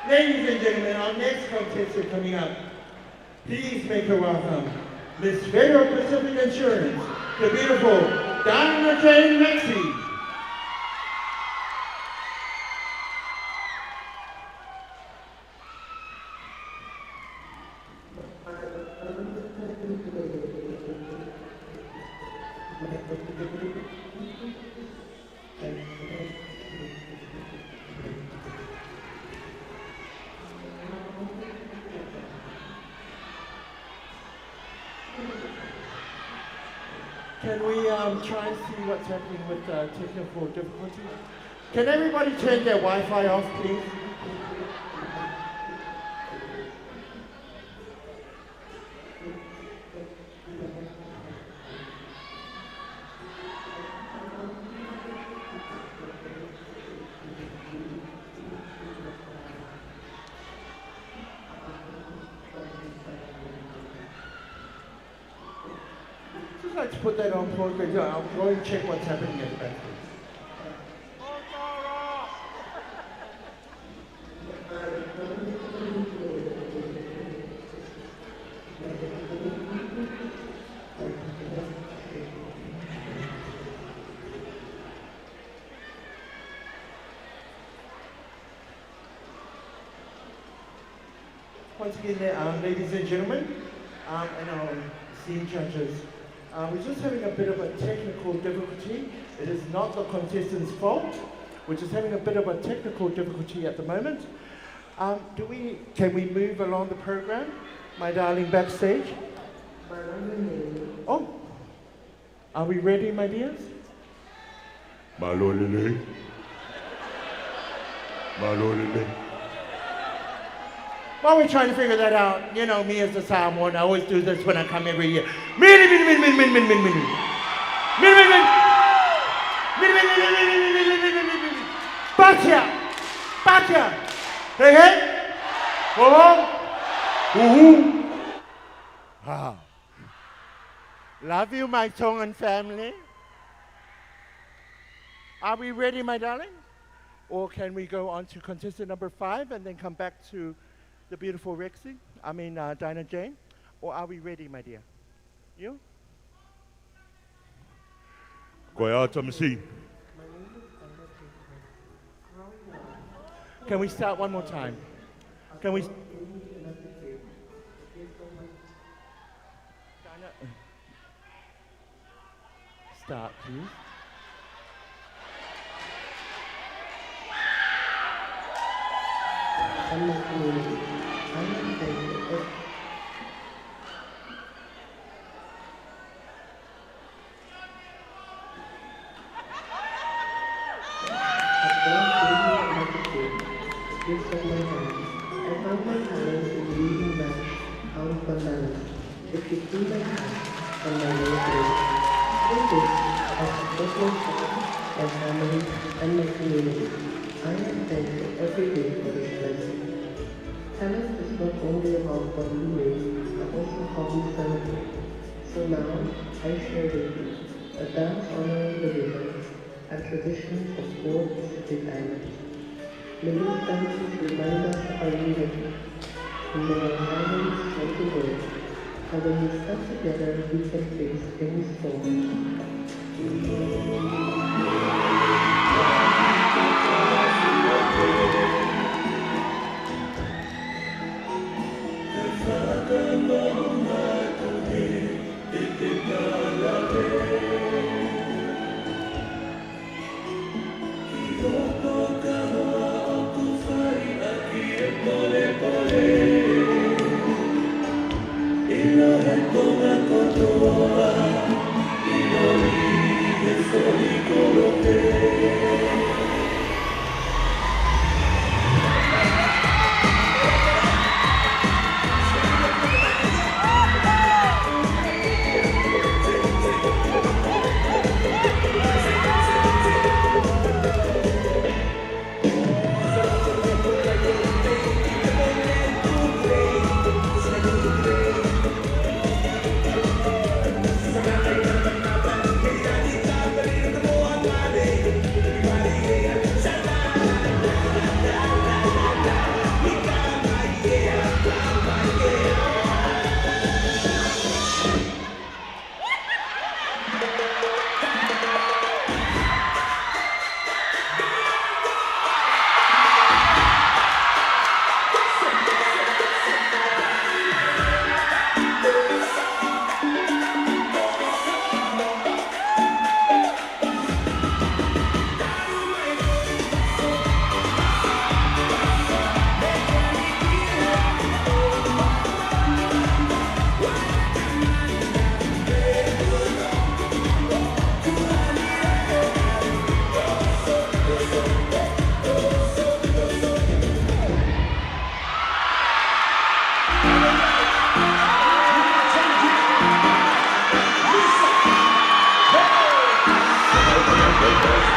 Ladies and gentlemen, our next contestant coming up. Please make her welcome. Miss Federal Pacific Insurance, the beautiful Diana Jane Maxey. Can we try and see what's happening with technical difficulty? Can everybody turn their Wi-Fi off, please? Just like to put that on pause, but I'll go and check what's happening at the back. Once again, ladies and gentlemen, and our esteemed judges, we're just having a bit of a technical difficulty. It is not the contestant's fault. We're just having a bit of a technical difficulty at the moment. Can we move along the program? My darling backstage. Oh, are we ready, my dears? Malolele. Malolele. While we're trying to figure that out, you know, me as the Samoan, I always do this when I come every year. Batia. Hey, hey. Wow. Love you, my Tongan family. Are we ready, my darling? Or can we go on to contestant number 5 and then come back to the beautiful Dinah Jane? Or are we ready, my dear? You? Can we start one more time? Can we? Start, please. With my hands, I found my talents in reading math out of Bandana. It could be my task and my way through. Through this, I support myself, my family, and my community. I am thankful every day for this blessing. Talent is not only about what we make, but also how we celebrate. So now, I share with you a dance honoring the rhythms and traditions of both Pacific Islands. May these dances remind us of our unity, and may our harmonies come to work, and when we stand together, we can face any storm.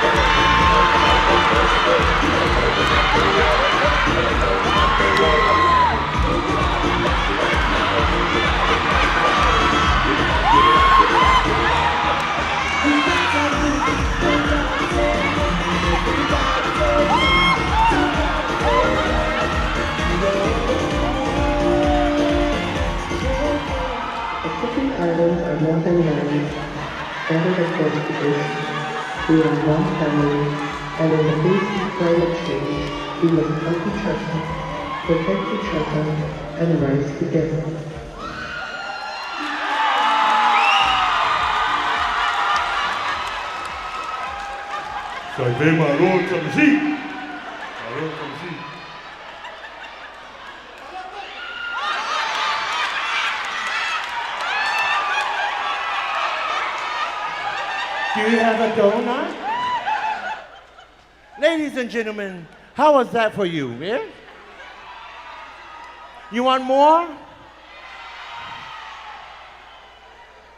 The Cooking Islands are more than land, gathered across the ocean. We are one family, and in the face of climate change, we must help each other, protect each other, and rise together. Sai ve maro tamsi. Maro tamsi. Do you have a donut? Ladies and gentlemen, how was that for you? Yeah? You want more?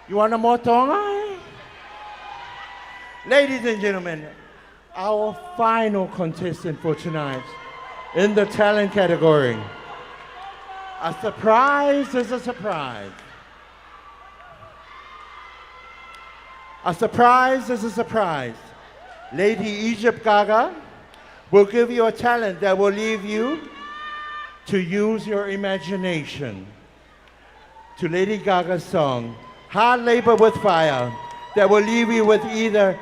You want a more tonga? Ladies and gentlemen, our final contestant for tonight in the talent category. A surprise is a surprise. A surprise is a surprise. Lady Egypt Gaga will give you a talent that will leave you to use your imagination. To Lady Gaga's song, Hard Labor with Fire, that will leave you with either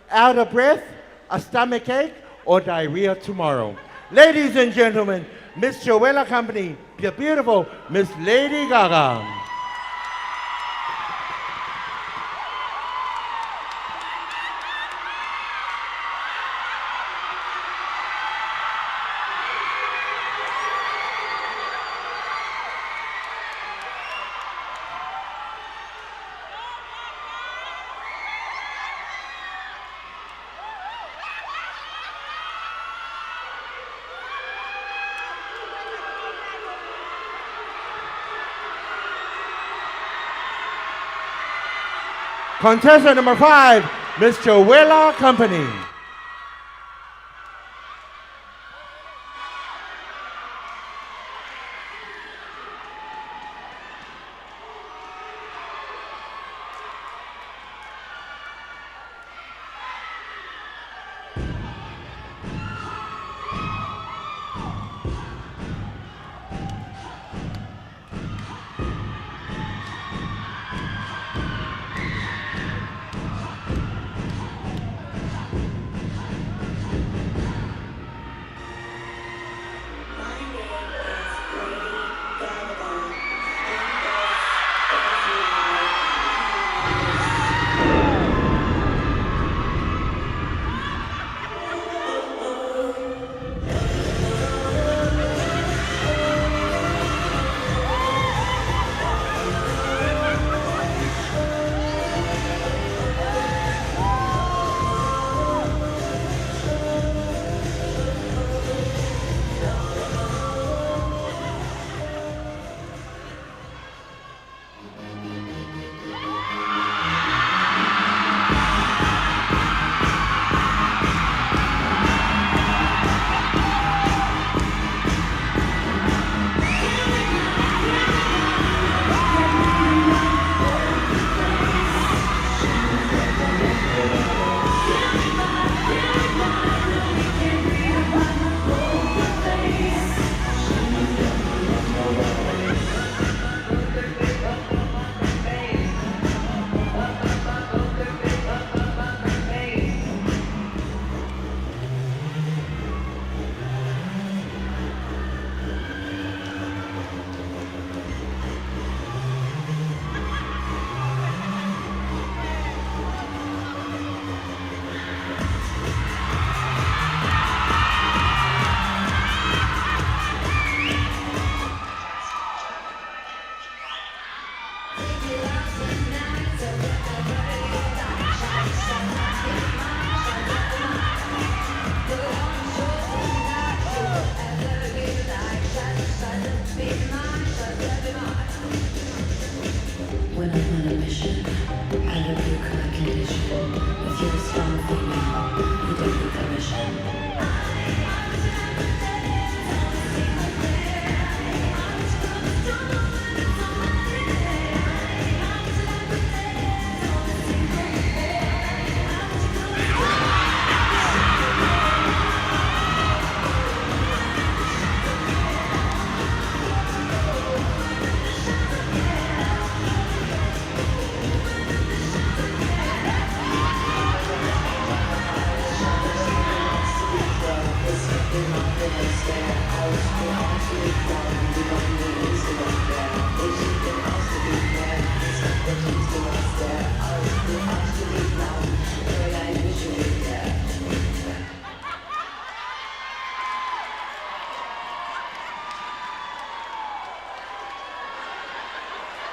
out of breath, a stomach ache, or diarrhea tomorrow. Ladies and gentlemen, Miss Joella Company, the beautiful Miss Lady Gaga. Contestant number 5, Miss Joella Company.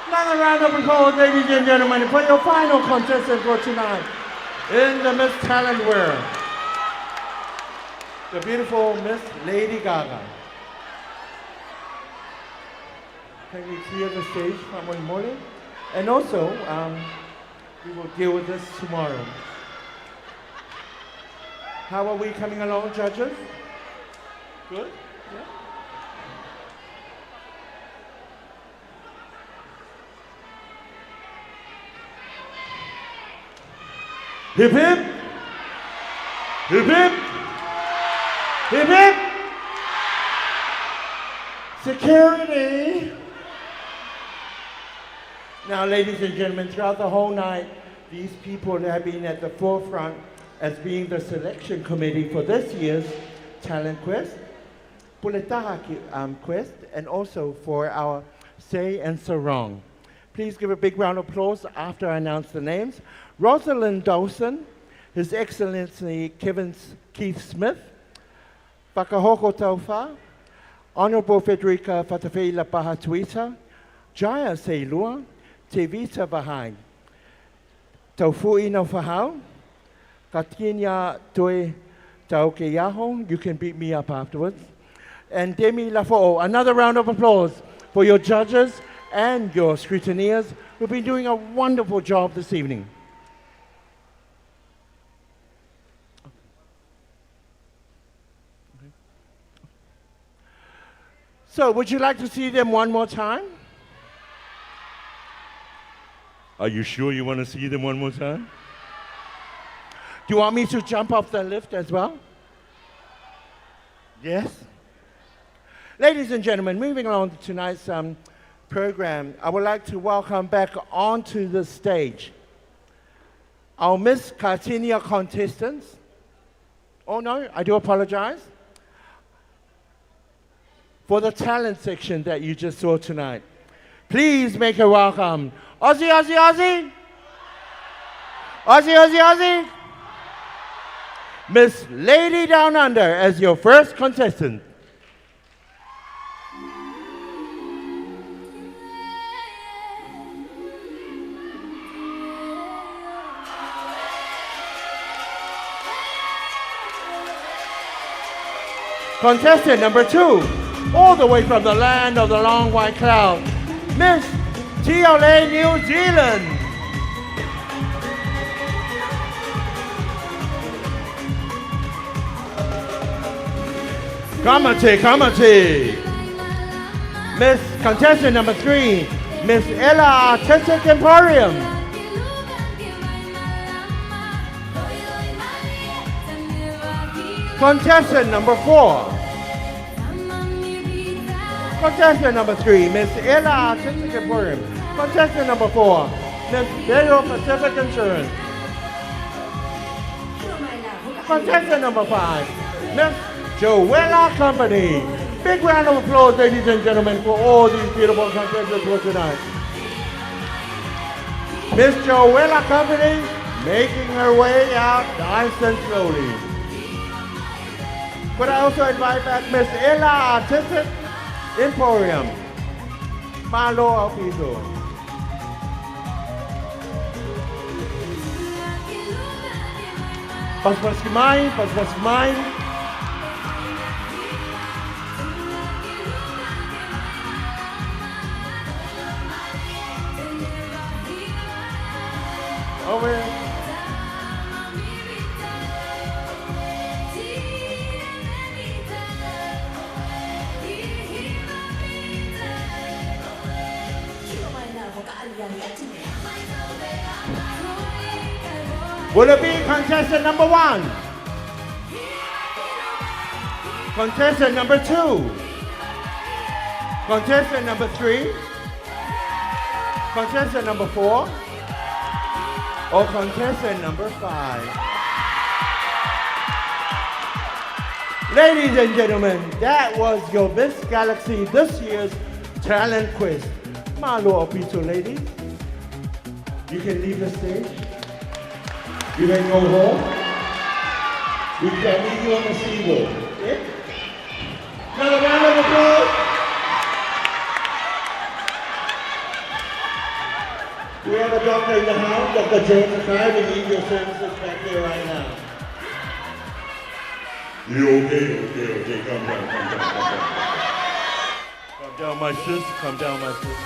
Another round of applause, ladies and gentlemen, for your final contestant for tonight in the Miss Talent world, the beautiful Miss Lady Gaga. Can we clear the stage one morning? And also, we will deal with this tomorrow. How are we coming along, judges? Good? Yeah? Hip hip! Hip hip! Hip hip! Security! Now, ladies and gentlemen, throughout the whole night, these people have been at the forefront as being the selection committee for this year's Talent Quest, Puletaha Quest, and also for our Say and Sarong. Please give a big round of applause after I announce the names. Rosalind Dawson, His Excellency Keith Smith, Whakahoko Tauwha, Honourable Federica Fatafeila Pahatuita, Jaya Seilua, Te Vita Vahai, Taufui no Whahau, Katinia Toe Tauke Yaho, you can beat me up afterwards, and Demi Lafo'o. Another round of applause for your judges and your scrutineers who've been doing a wonderful job this evening. So, would you like to see them one more time? Are you sure you want to see them one more time? Do you want me to jump off the lift as well? Yes? Ladies and gentlemen, moving on to tonight's program, I would like to welcome back onto the stage our Miss Cartinia contestants. Oh no, I do apologize. For the talent section that you just saw tonight. Please make a welcome. Aussie, Aussie, Aussie. Aussie, Aussie, Aussie. Miss Lady Down Under as your first contestant. Contestant number 2. All the way from the land of the long white cloud, Miss TLA New Zealand. Kamate, Kamate. Miss contestant number 3, Miss Ella Artistic Emporium. Contestant number 4. Contestant number 3, Miss Ella Artistic Emporium. Contestant number 4, Miss Vero Pacific Insurance. Contestant number 5, Miss Joella Company. Big round of applause, ladies and gentlemen, for all these beautiful contestants for tonight. Miss Joella Company making her way out nice and slowly. But I also invite back Miss Ella Artistic Emporium. Malo Alpizo. Pas Kimai. Over. Will it be contestant number 1? Contestant number 2? Contestant number 3? Contestant number 4? Or contestant number 5? Ladies and gentlemen, that was your Miss Galaxy this year's Talent Quest. Malo Pito, ladies. You can leave the stage. You can go home. We can meet you on the seawall. Okay? Another round of applause. We have a doctor in the house, Dr. James Akai. We need your services back here right now. You okay, calm down. Calm down, my sis, calm down, my sis.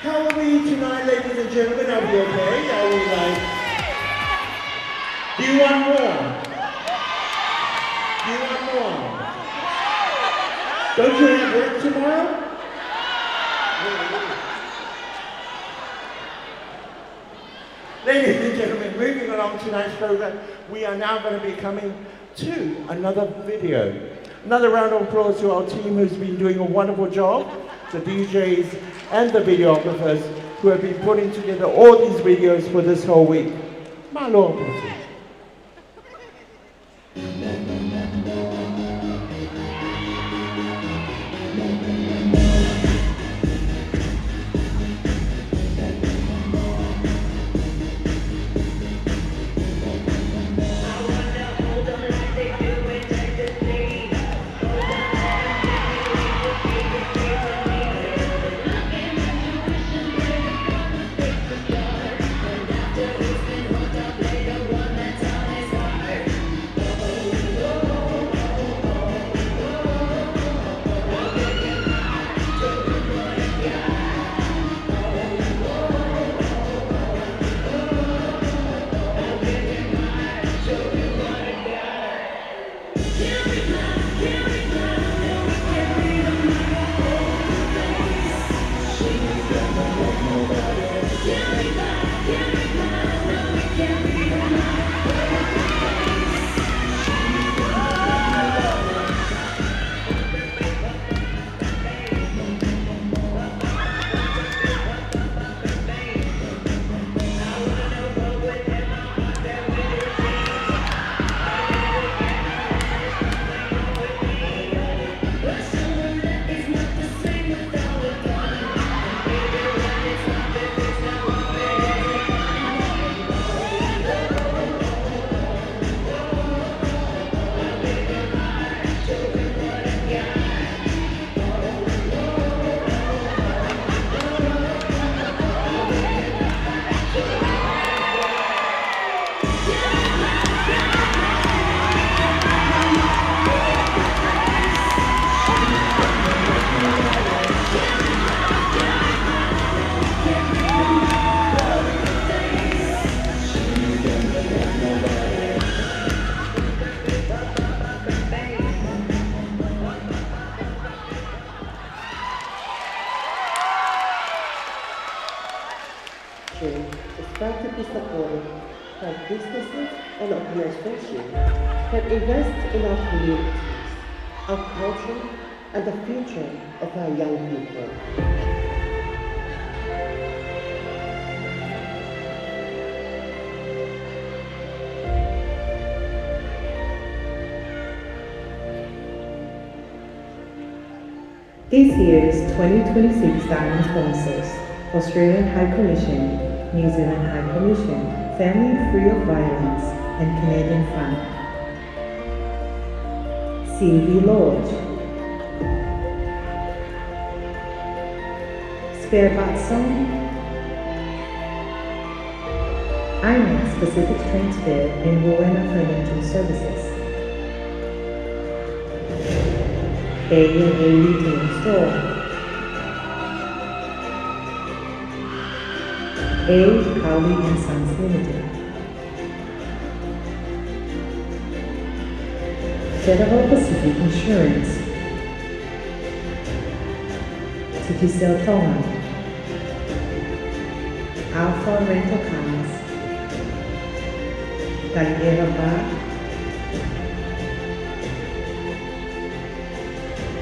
How are we tonight, ladies and gentlemen? Are we okay? Are we like... Do you want more? Do you want more? Don't you have work tomorrow? Ladies and gentlemen, moving along tonight's program, we are now going to be coming to another video. Another round of applause to our team who's been doing a wonderful job, the DJs and the videographers who have been putting together all these videos for this whole week. My Lord, please. Is proud to be supported by businesses and organizations that invest in our communities, our culture, and the future of our young people. This year's 2026 Diamond sponsors: Australian High Commission, New Zealand High Commission, Family Free of Violence, and Canadian Fund. CV Lodge, Spare Batson, IMAX Pacific Transfer, and Rowena Financial Services. A&A Retail Store, A. Cowley and Sons Limited, Federal Pacific Insurance, Tikisel Tonga, Alpha Rental Cars, Taguera Bar,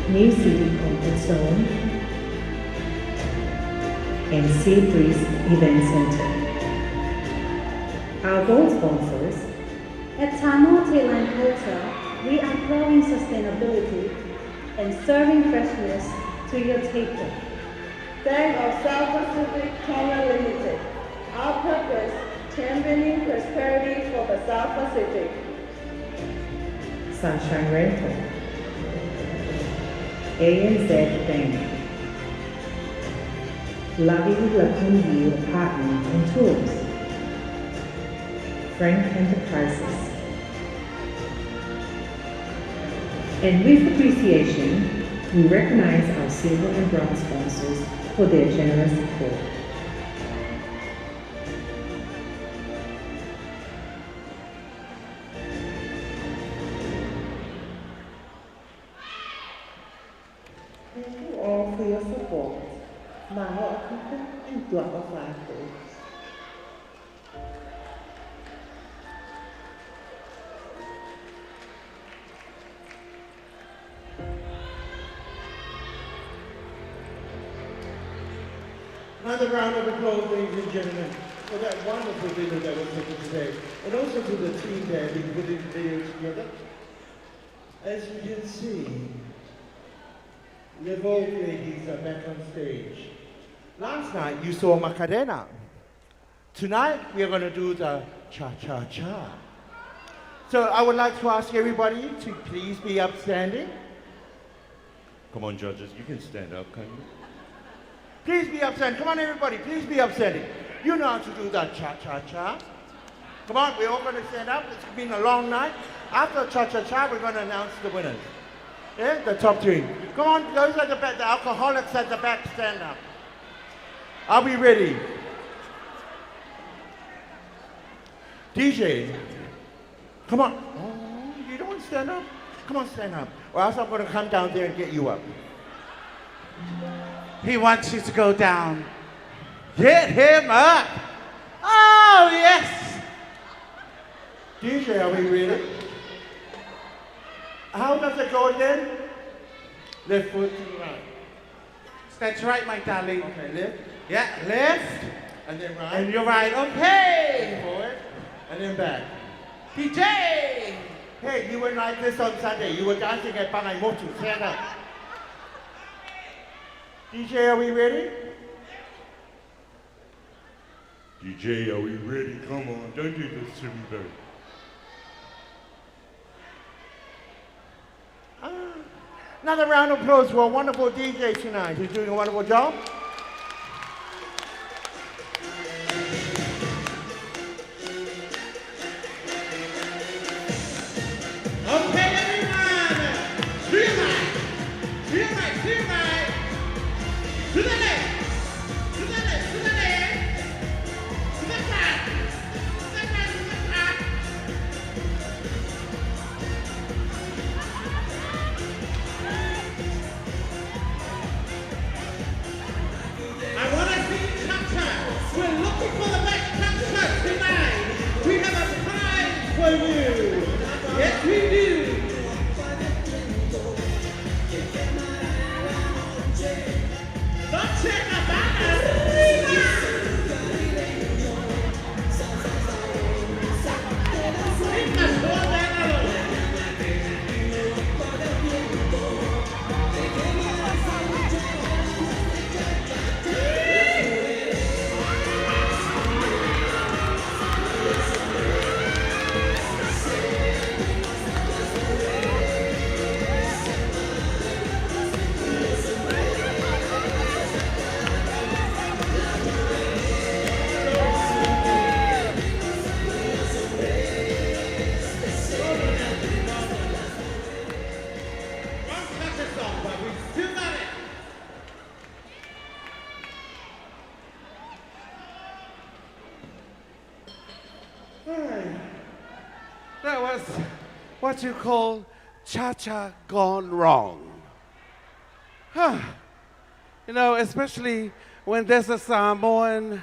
New City Comfort Zone, and Sea Breeze Event Center. Our gold sponsors: At Tano Thailand Hotel, we are growing sustainability and serving freshness to your table. Bank of South Pacific Tonga Limited. Our purpose, championing prosperity for the South Pacific. Sunshine Rental, ANZ Bank, Lovey Lacoon View Apartment and Tours, Frank Enterprises. And with appreciation, we recognize our silver and bronze sponsors for their generous support. Thank you all for your support. Maho Akita and Drop of Life. Another round of applause, ladies and gentlemen, for that wonderful dinner that was taken today, and also to the team there who put this video together. As you can see, the Vogue ladies are back on stage. Last night you saw Macarena. Tonight we are going to do the cha-cha-cha. So I would like to ask everybody to please be upstanding. Come on, judges, you can stand up, can you? Please be upstanding. Come on, everybody, please be upstanding. You know how to do that cha-cha-cha. Come on, we're all going to stand up. It's been a long night. After cha-cha-cha, we're going to announce the winners. Yeah, the top three. Come on, those at the back, the alcoholics at the back, stand up. Are we ready? DJ, come on. Oh, you don't want to stand up? Come on, stand up. Or else I'm going to come down there and get you up. He wants you to go down. Get him up. Oh, yes. DJ, are we ready? How does it go again? Left foot to the right. That's right, my darling. Okay, left. Yeah, left. And then right. And you're right. Okay. Forward. And then back. DJ. Hey, you were like this on Sunday. You were dancing at Pangai Motu. Stand up. DJ, are we ready? DJ, are we ready? Come on, don't do this to me, baby. Another round of applause for a wonderful DJ tonight who's doing a wonderful job. Okay, everyone. To your right. To your right. To your right. To the left. To the left. To the left. To the front. To the front. To the front. I want to see cha-cha. We're looking for the best cha-cha tonight. We have a prize for you. Yes, we do. Noche Habana. That was what you call cha-cha gone wrong. Huh. You know, especially when there's a Samoan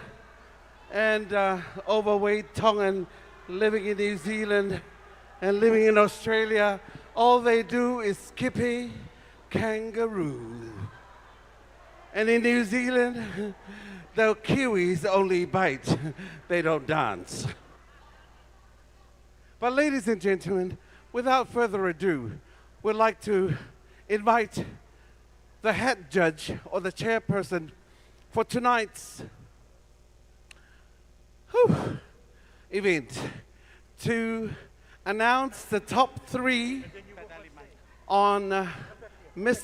and overweight Tongan living in New Zealand and living in Australia, all they do is skippy kangaroo. And in New Zealand, the Kiwis only bite, they don't dance. But ladies and gentlemen, without further ado, we'd like to invite the head judge or the chairperson for tonight's event to announce the top 3 on Miss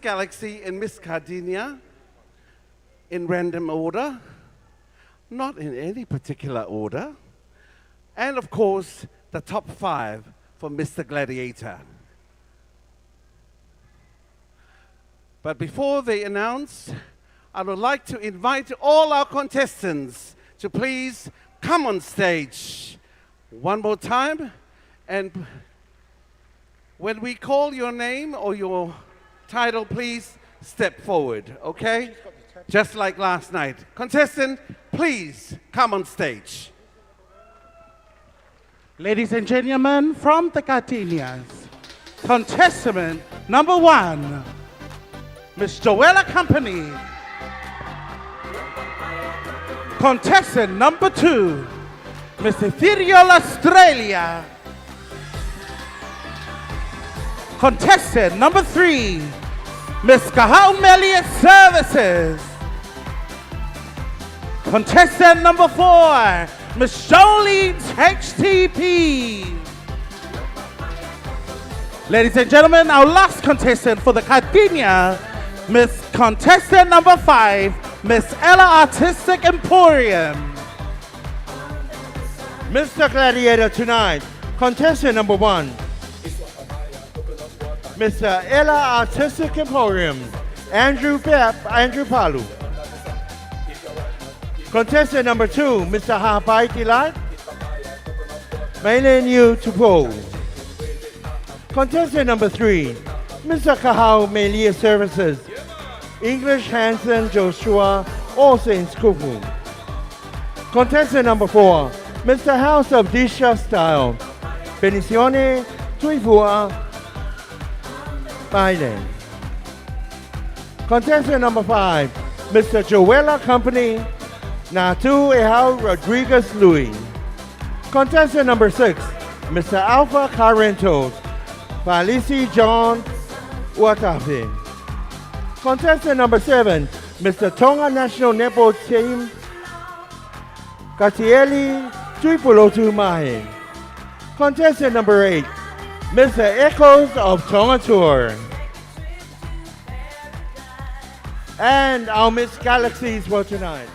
Galaxy and Miss Gardenia in random order, not in any particular order, and of course the top 5 for Mr. Gladiator. But before they announce, I would like to invite all our contestants to please come on stage one more time, and when we call your name or your title, please step forward, okay? Just like last night. Contestant, please come on stage. Ladies and gentlemen, from the Gardenias, contestant number 1, Miss Joella Company. Contestant number 2, Miss Ethereal Australia. Contestant number 3, Miss Kahau Melia Services. Contestant number 4, Miss Jolene's HTP. Ladies and gentlemen, our last contestant for the Gardenia, Miss Contestant number 5, Miss Ella Artistic Emporium. Mr. Gladiator tonight, contestant number 1, Mr. Ella Artistic Emporium, Andrew Palu. Contestant number 2, Mr. Hapai Delight, Mailen Yu Tupo. Contestant number 3, Mr. Kahau Melia Services, English Hansen Joshua All Saints Kufu. Contestant number 4, Mr. House of Disha Style, Benicione Tuifua Biden. Contestant number 5, Mr. Joella Company, Natu Ehau Rodriguez Louis. Contestant number 6, Mr. Alpha Carentos, Felici John Watafe. Contestant number 7, Mr. Tonga National Netball Team, Katieli Tuipulotu Mahe. Contestant number 8, Mr. Echoes of Tonga Tour. And our Miss Galaxies for tonight.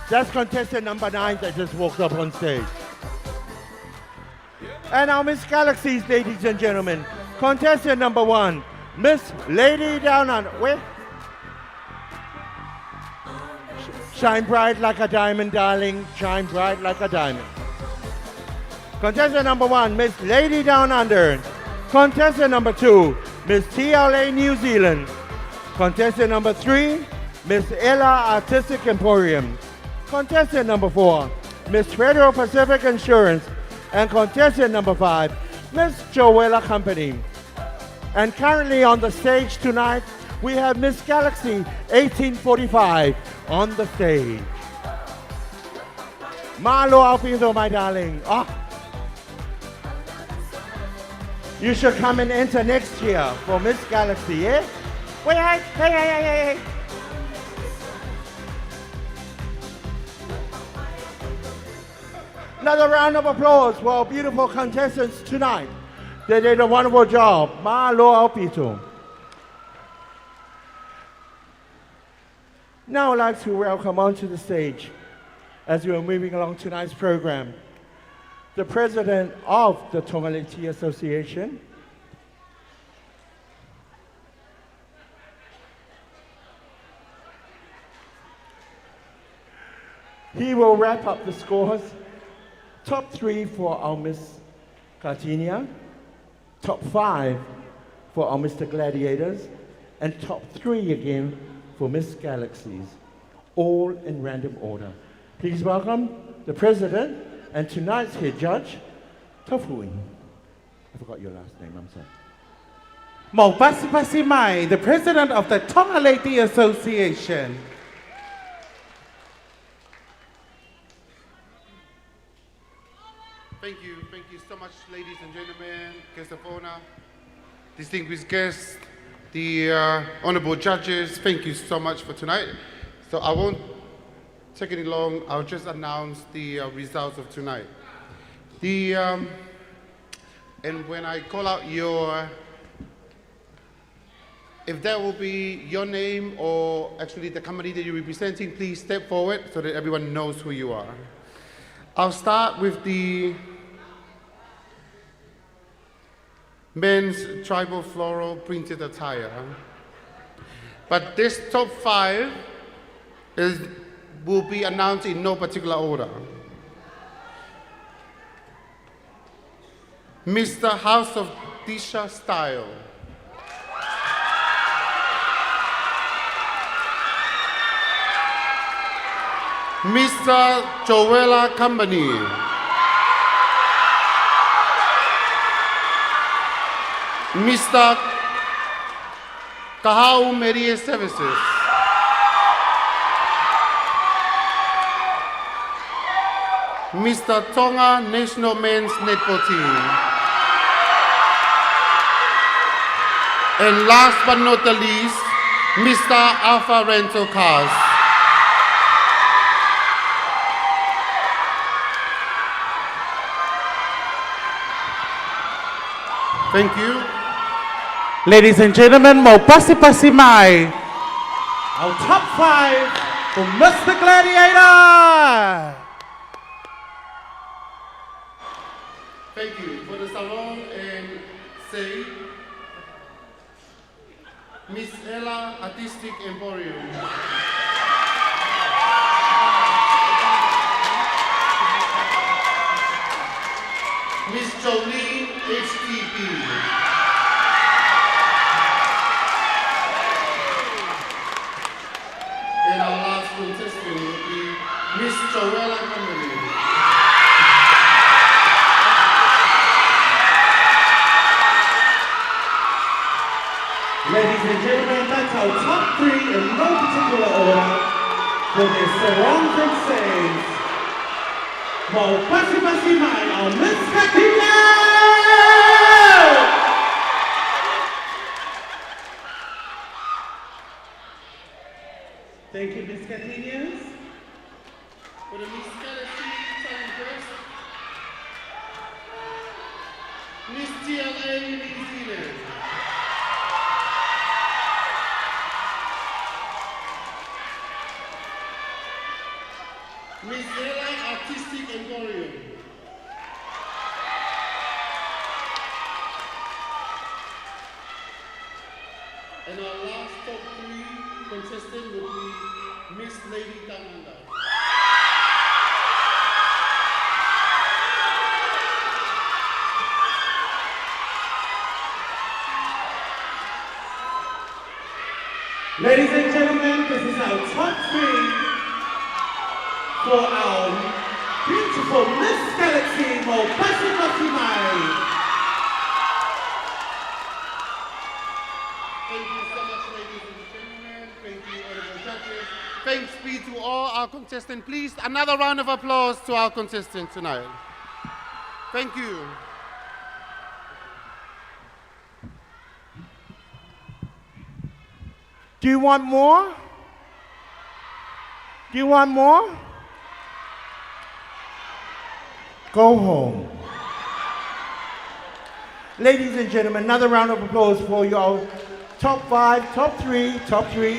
That's contestant number 9 that just walked up on stage. And our Miss Galaxies, ladies and gentlemen. Contestant number 1, Miss Lady Down Under. Where? Shine bright like a diamond, darling. Shine bright like a diamond. Contestant number 1, Miss Lady Down Under. Contestant number 2, Miss TLA New Zealand. Contestant number 3, Miss Ella Artistic Emporium. Contestant number 4, Miss Federal Pacific Insurance. And contestant number 5, Miss Joella Company. And currently on the stage tonight, we have Miss Galaxy 1845 on the stage. Malo Alpinto, my darling. Oh. You should come and enter next year for Miss Galaxy, eh? Wait, hey. Another round of applause for our beautiful contestants tonight. They did a wonderful job. Malo Alpito. Now I'd like to welcome onto the stage, as we are moving along tonight's program, the president of the Tongaliti Association, he will wrap up the scores. Top 3 for our Miss Gardenia, top 5 for our Mr. Gladiators, and top 3 again for Miss Galaxies, all in random order. Please welcome the president and tonight's head judge, Tofuin. I forgot your last name, I'm sorry. Maupasi Mai, the president of the Tongaliti Association. Thank you so much, ladies and gentlemen, guests of honor, distinguished guests, the honorable judges. Thank you so much for tonight. So I won't take any long. I'll just announce the results of tonight. And when I call out if that will be your name or actually the company that you're representing, please step forward so that everyone knows who you are. I'll start with the men's tribal floral printed attire. But this top 5 will be announced in no particular order. Mr. House of Disha Style. Mr. Joella Company. Mr. Kahau Media Services. Mr. Tonga National Men's Netball Team. And last but not the least, Mr. Alpha Rental Cars. Thank you. Ladies and gentlemen, mau pasi-pasi mai. Our top 5 for Mr. Gladiator. Thank you. For the salon and say, Miss Ella Artistic Emporium. Miss Jolene HTP. And our last contestant will be Miss Joella Company. Ladies and gentlemen, that's our top 3 in no particular order for the Sarong and Says. Mau pasi-pasi mai our Miss Katina! Thank you, Miss Catinias. For the Miss Galaxy Time Press, Miss TLA New Zealand. Miss Ella Artistic Emporium. And our last top 3 contestant will be Miss Lady Tamanda. Ladies and gentlemen, this is our top 3 for our beautiful Miss Galaxy Mau Pasi-Pasi Mai. Thank you so much, ladies and gentlemen. Thank you, honorable judges. Thanks be to all our contestants. Please, another round of applause to our contestants tonight. Thank you. Do you want more? Do you want more? Go home. Ladies and gentlemen, another round of applause for your top 5, top 3,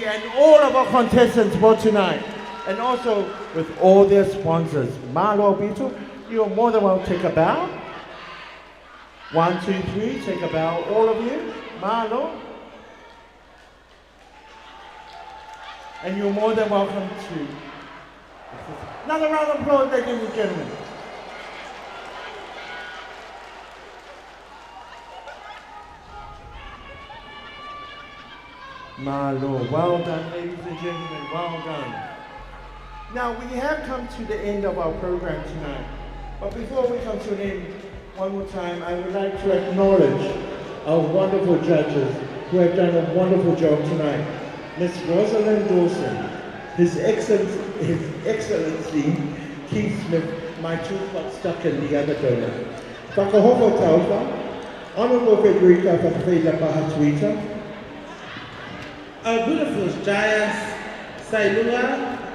and all of our contestants for tonight. And also with all their sponsors. Malo Bito, you are more than welcome to take a bow. 1, 2, 3, take a bow, all of you. Malo. And you're more than welcome to. Another round of applause, ladies and gentlemen. Malo, well done, ladies and gentlemen, well done. Now, we have come to the end of our program tonight. But before we come to an end, one more time, I would like to acknowledge our wonderful judges who have done a wonderful job tonight. Miss Rosalind Dawson, His Excellency Keith Smith, my tooth got stuck in the other donut. Whakahoko tauta, Honorable Federica Whakawhita Pahatuita. Our beautiful Jaya Sailua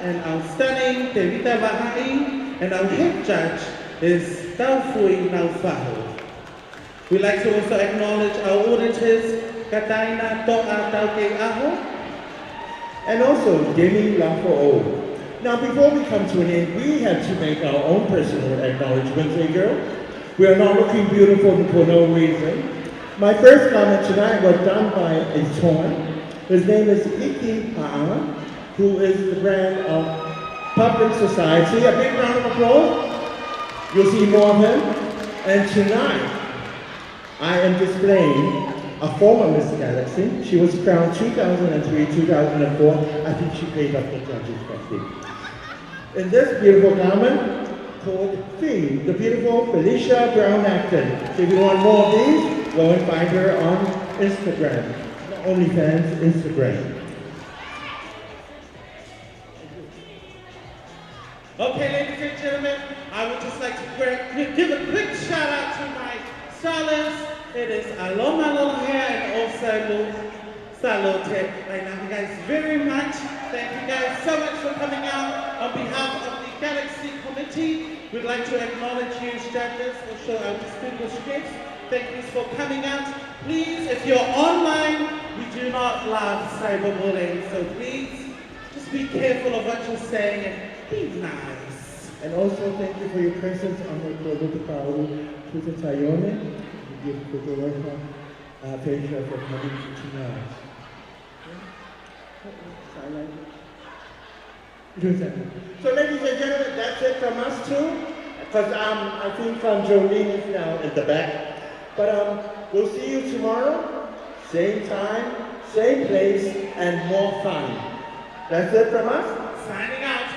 and our stunning Te Rita Wahai and our head judge is Taufui Naufaho. We'd like to also acknowledge our auditors, Kataina To'a Tauke Aho. And also Demi Lafo'o. Now before we come to an end, we have to make our own personal acknowledgements, eh girl? We are not looking beautiful for no reason. My first comment tonight was done by a Tongan. His name is Iki Pa'a, who is the brand of Public Society. A big round of applause. You'll see more of him. And tonight, I am displaying a former Miss Galaxy. She was crowned 2003, 2004. I think she paid up the judges' fee. In this beautiful garment called Fee, the beautiful Felicia Brown Acton. So if you want more of these, go and find her on Instagram. OnlyFans Instagram. Okay, ladies and gentlemen, I would just like to give a quick shout out to my stylist. It is Aloma Lohe and also Salute. I love you guys very much. Thank you guys so much for coming out. On behalf of the Galaxy Committee, we'd like to acknowledge you as judges, also our distinguished guests. Thank you for coming out. Please, if you're online, we do not love cyberbullying, so please just be careful of what you're saying and be nice. And also thank you for your presence on the Global Tutayone. We give Kuturoka Feisha for coming to tonight. So ladies and gentlemen, that's it from us too. Because I think Jolene is now in the back. But we'll see you tomorrow, same time, same place, and more fun. That's it from us. Signing out.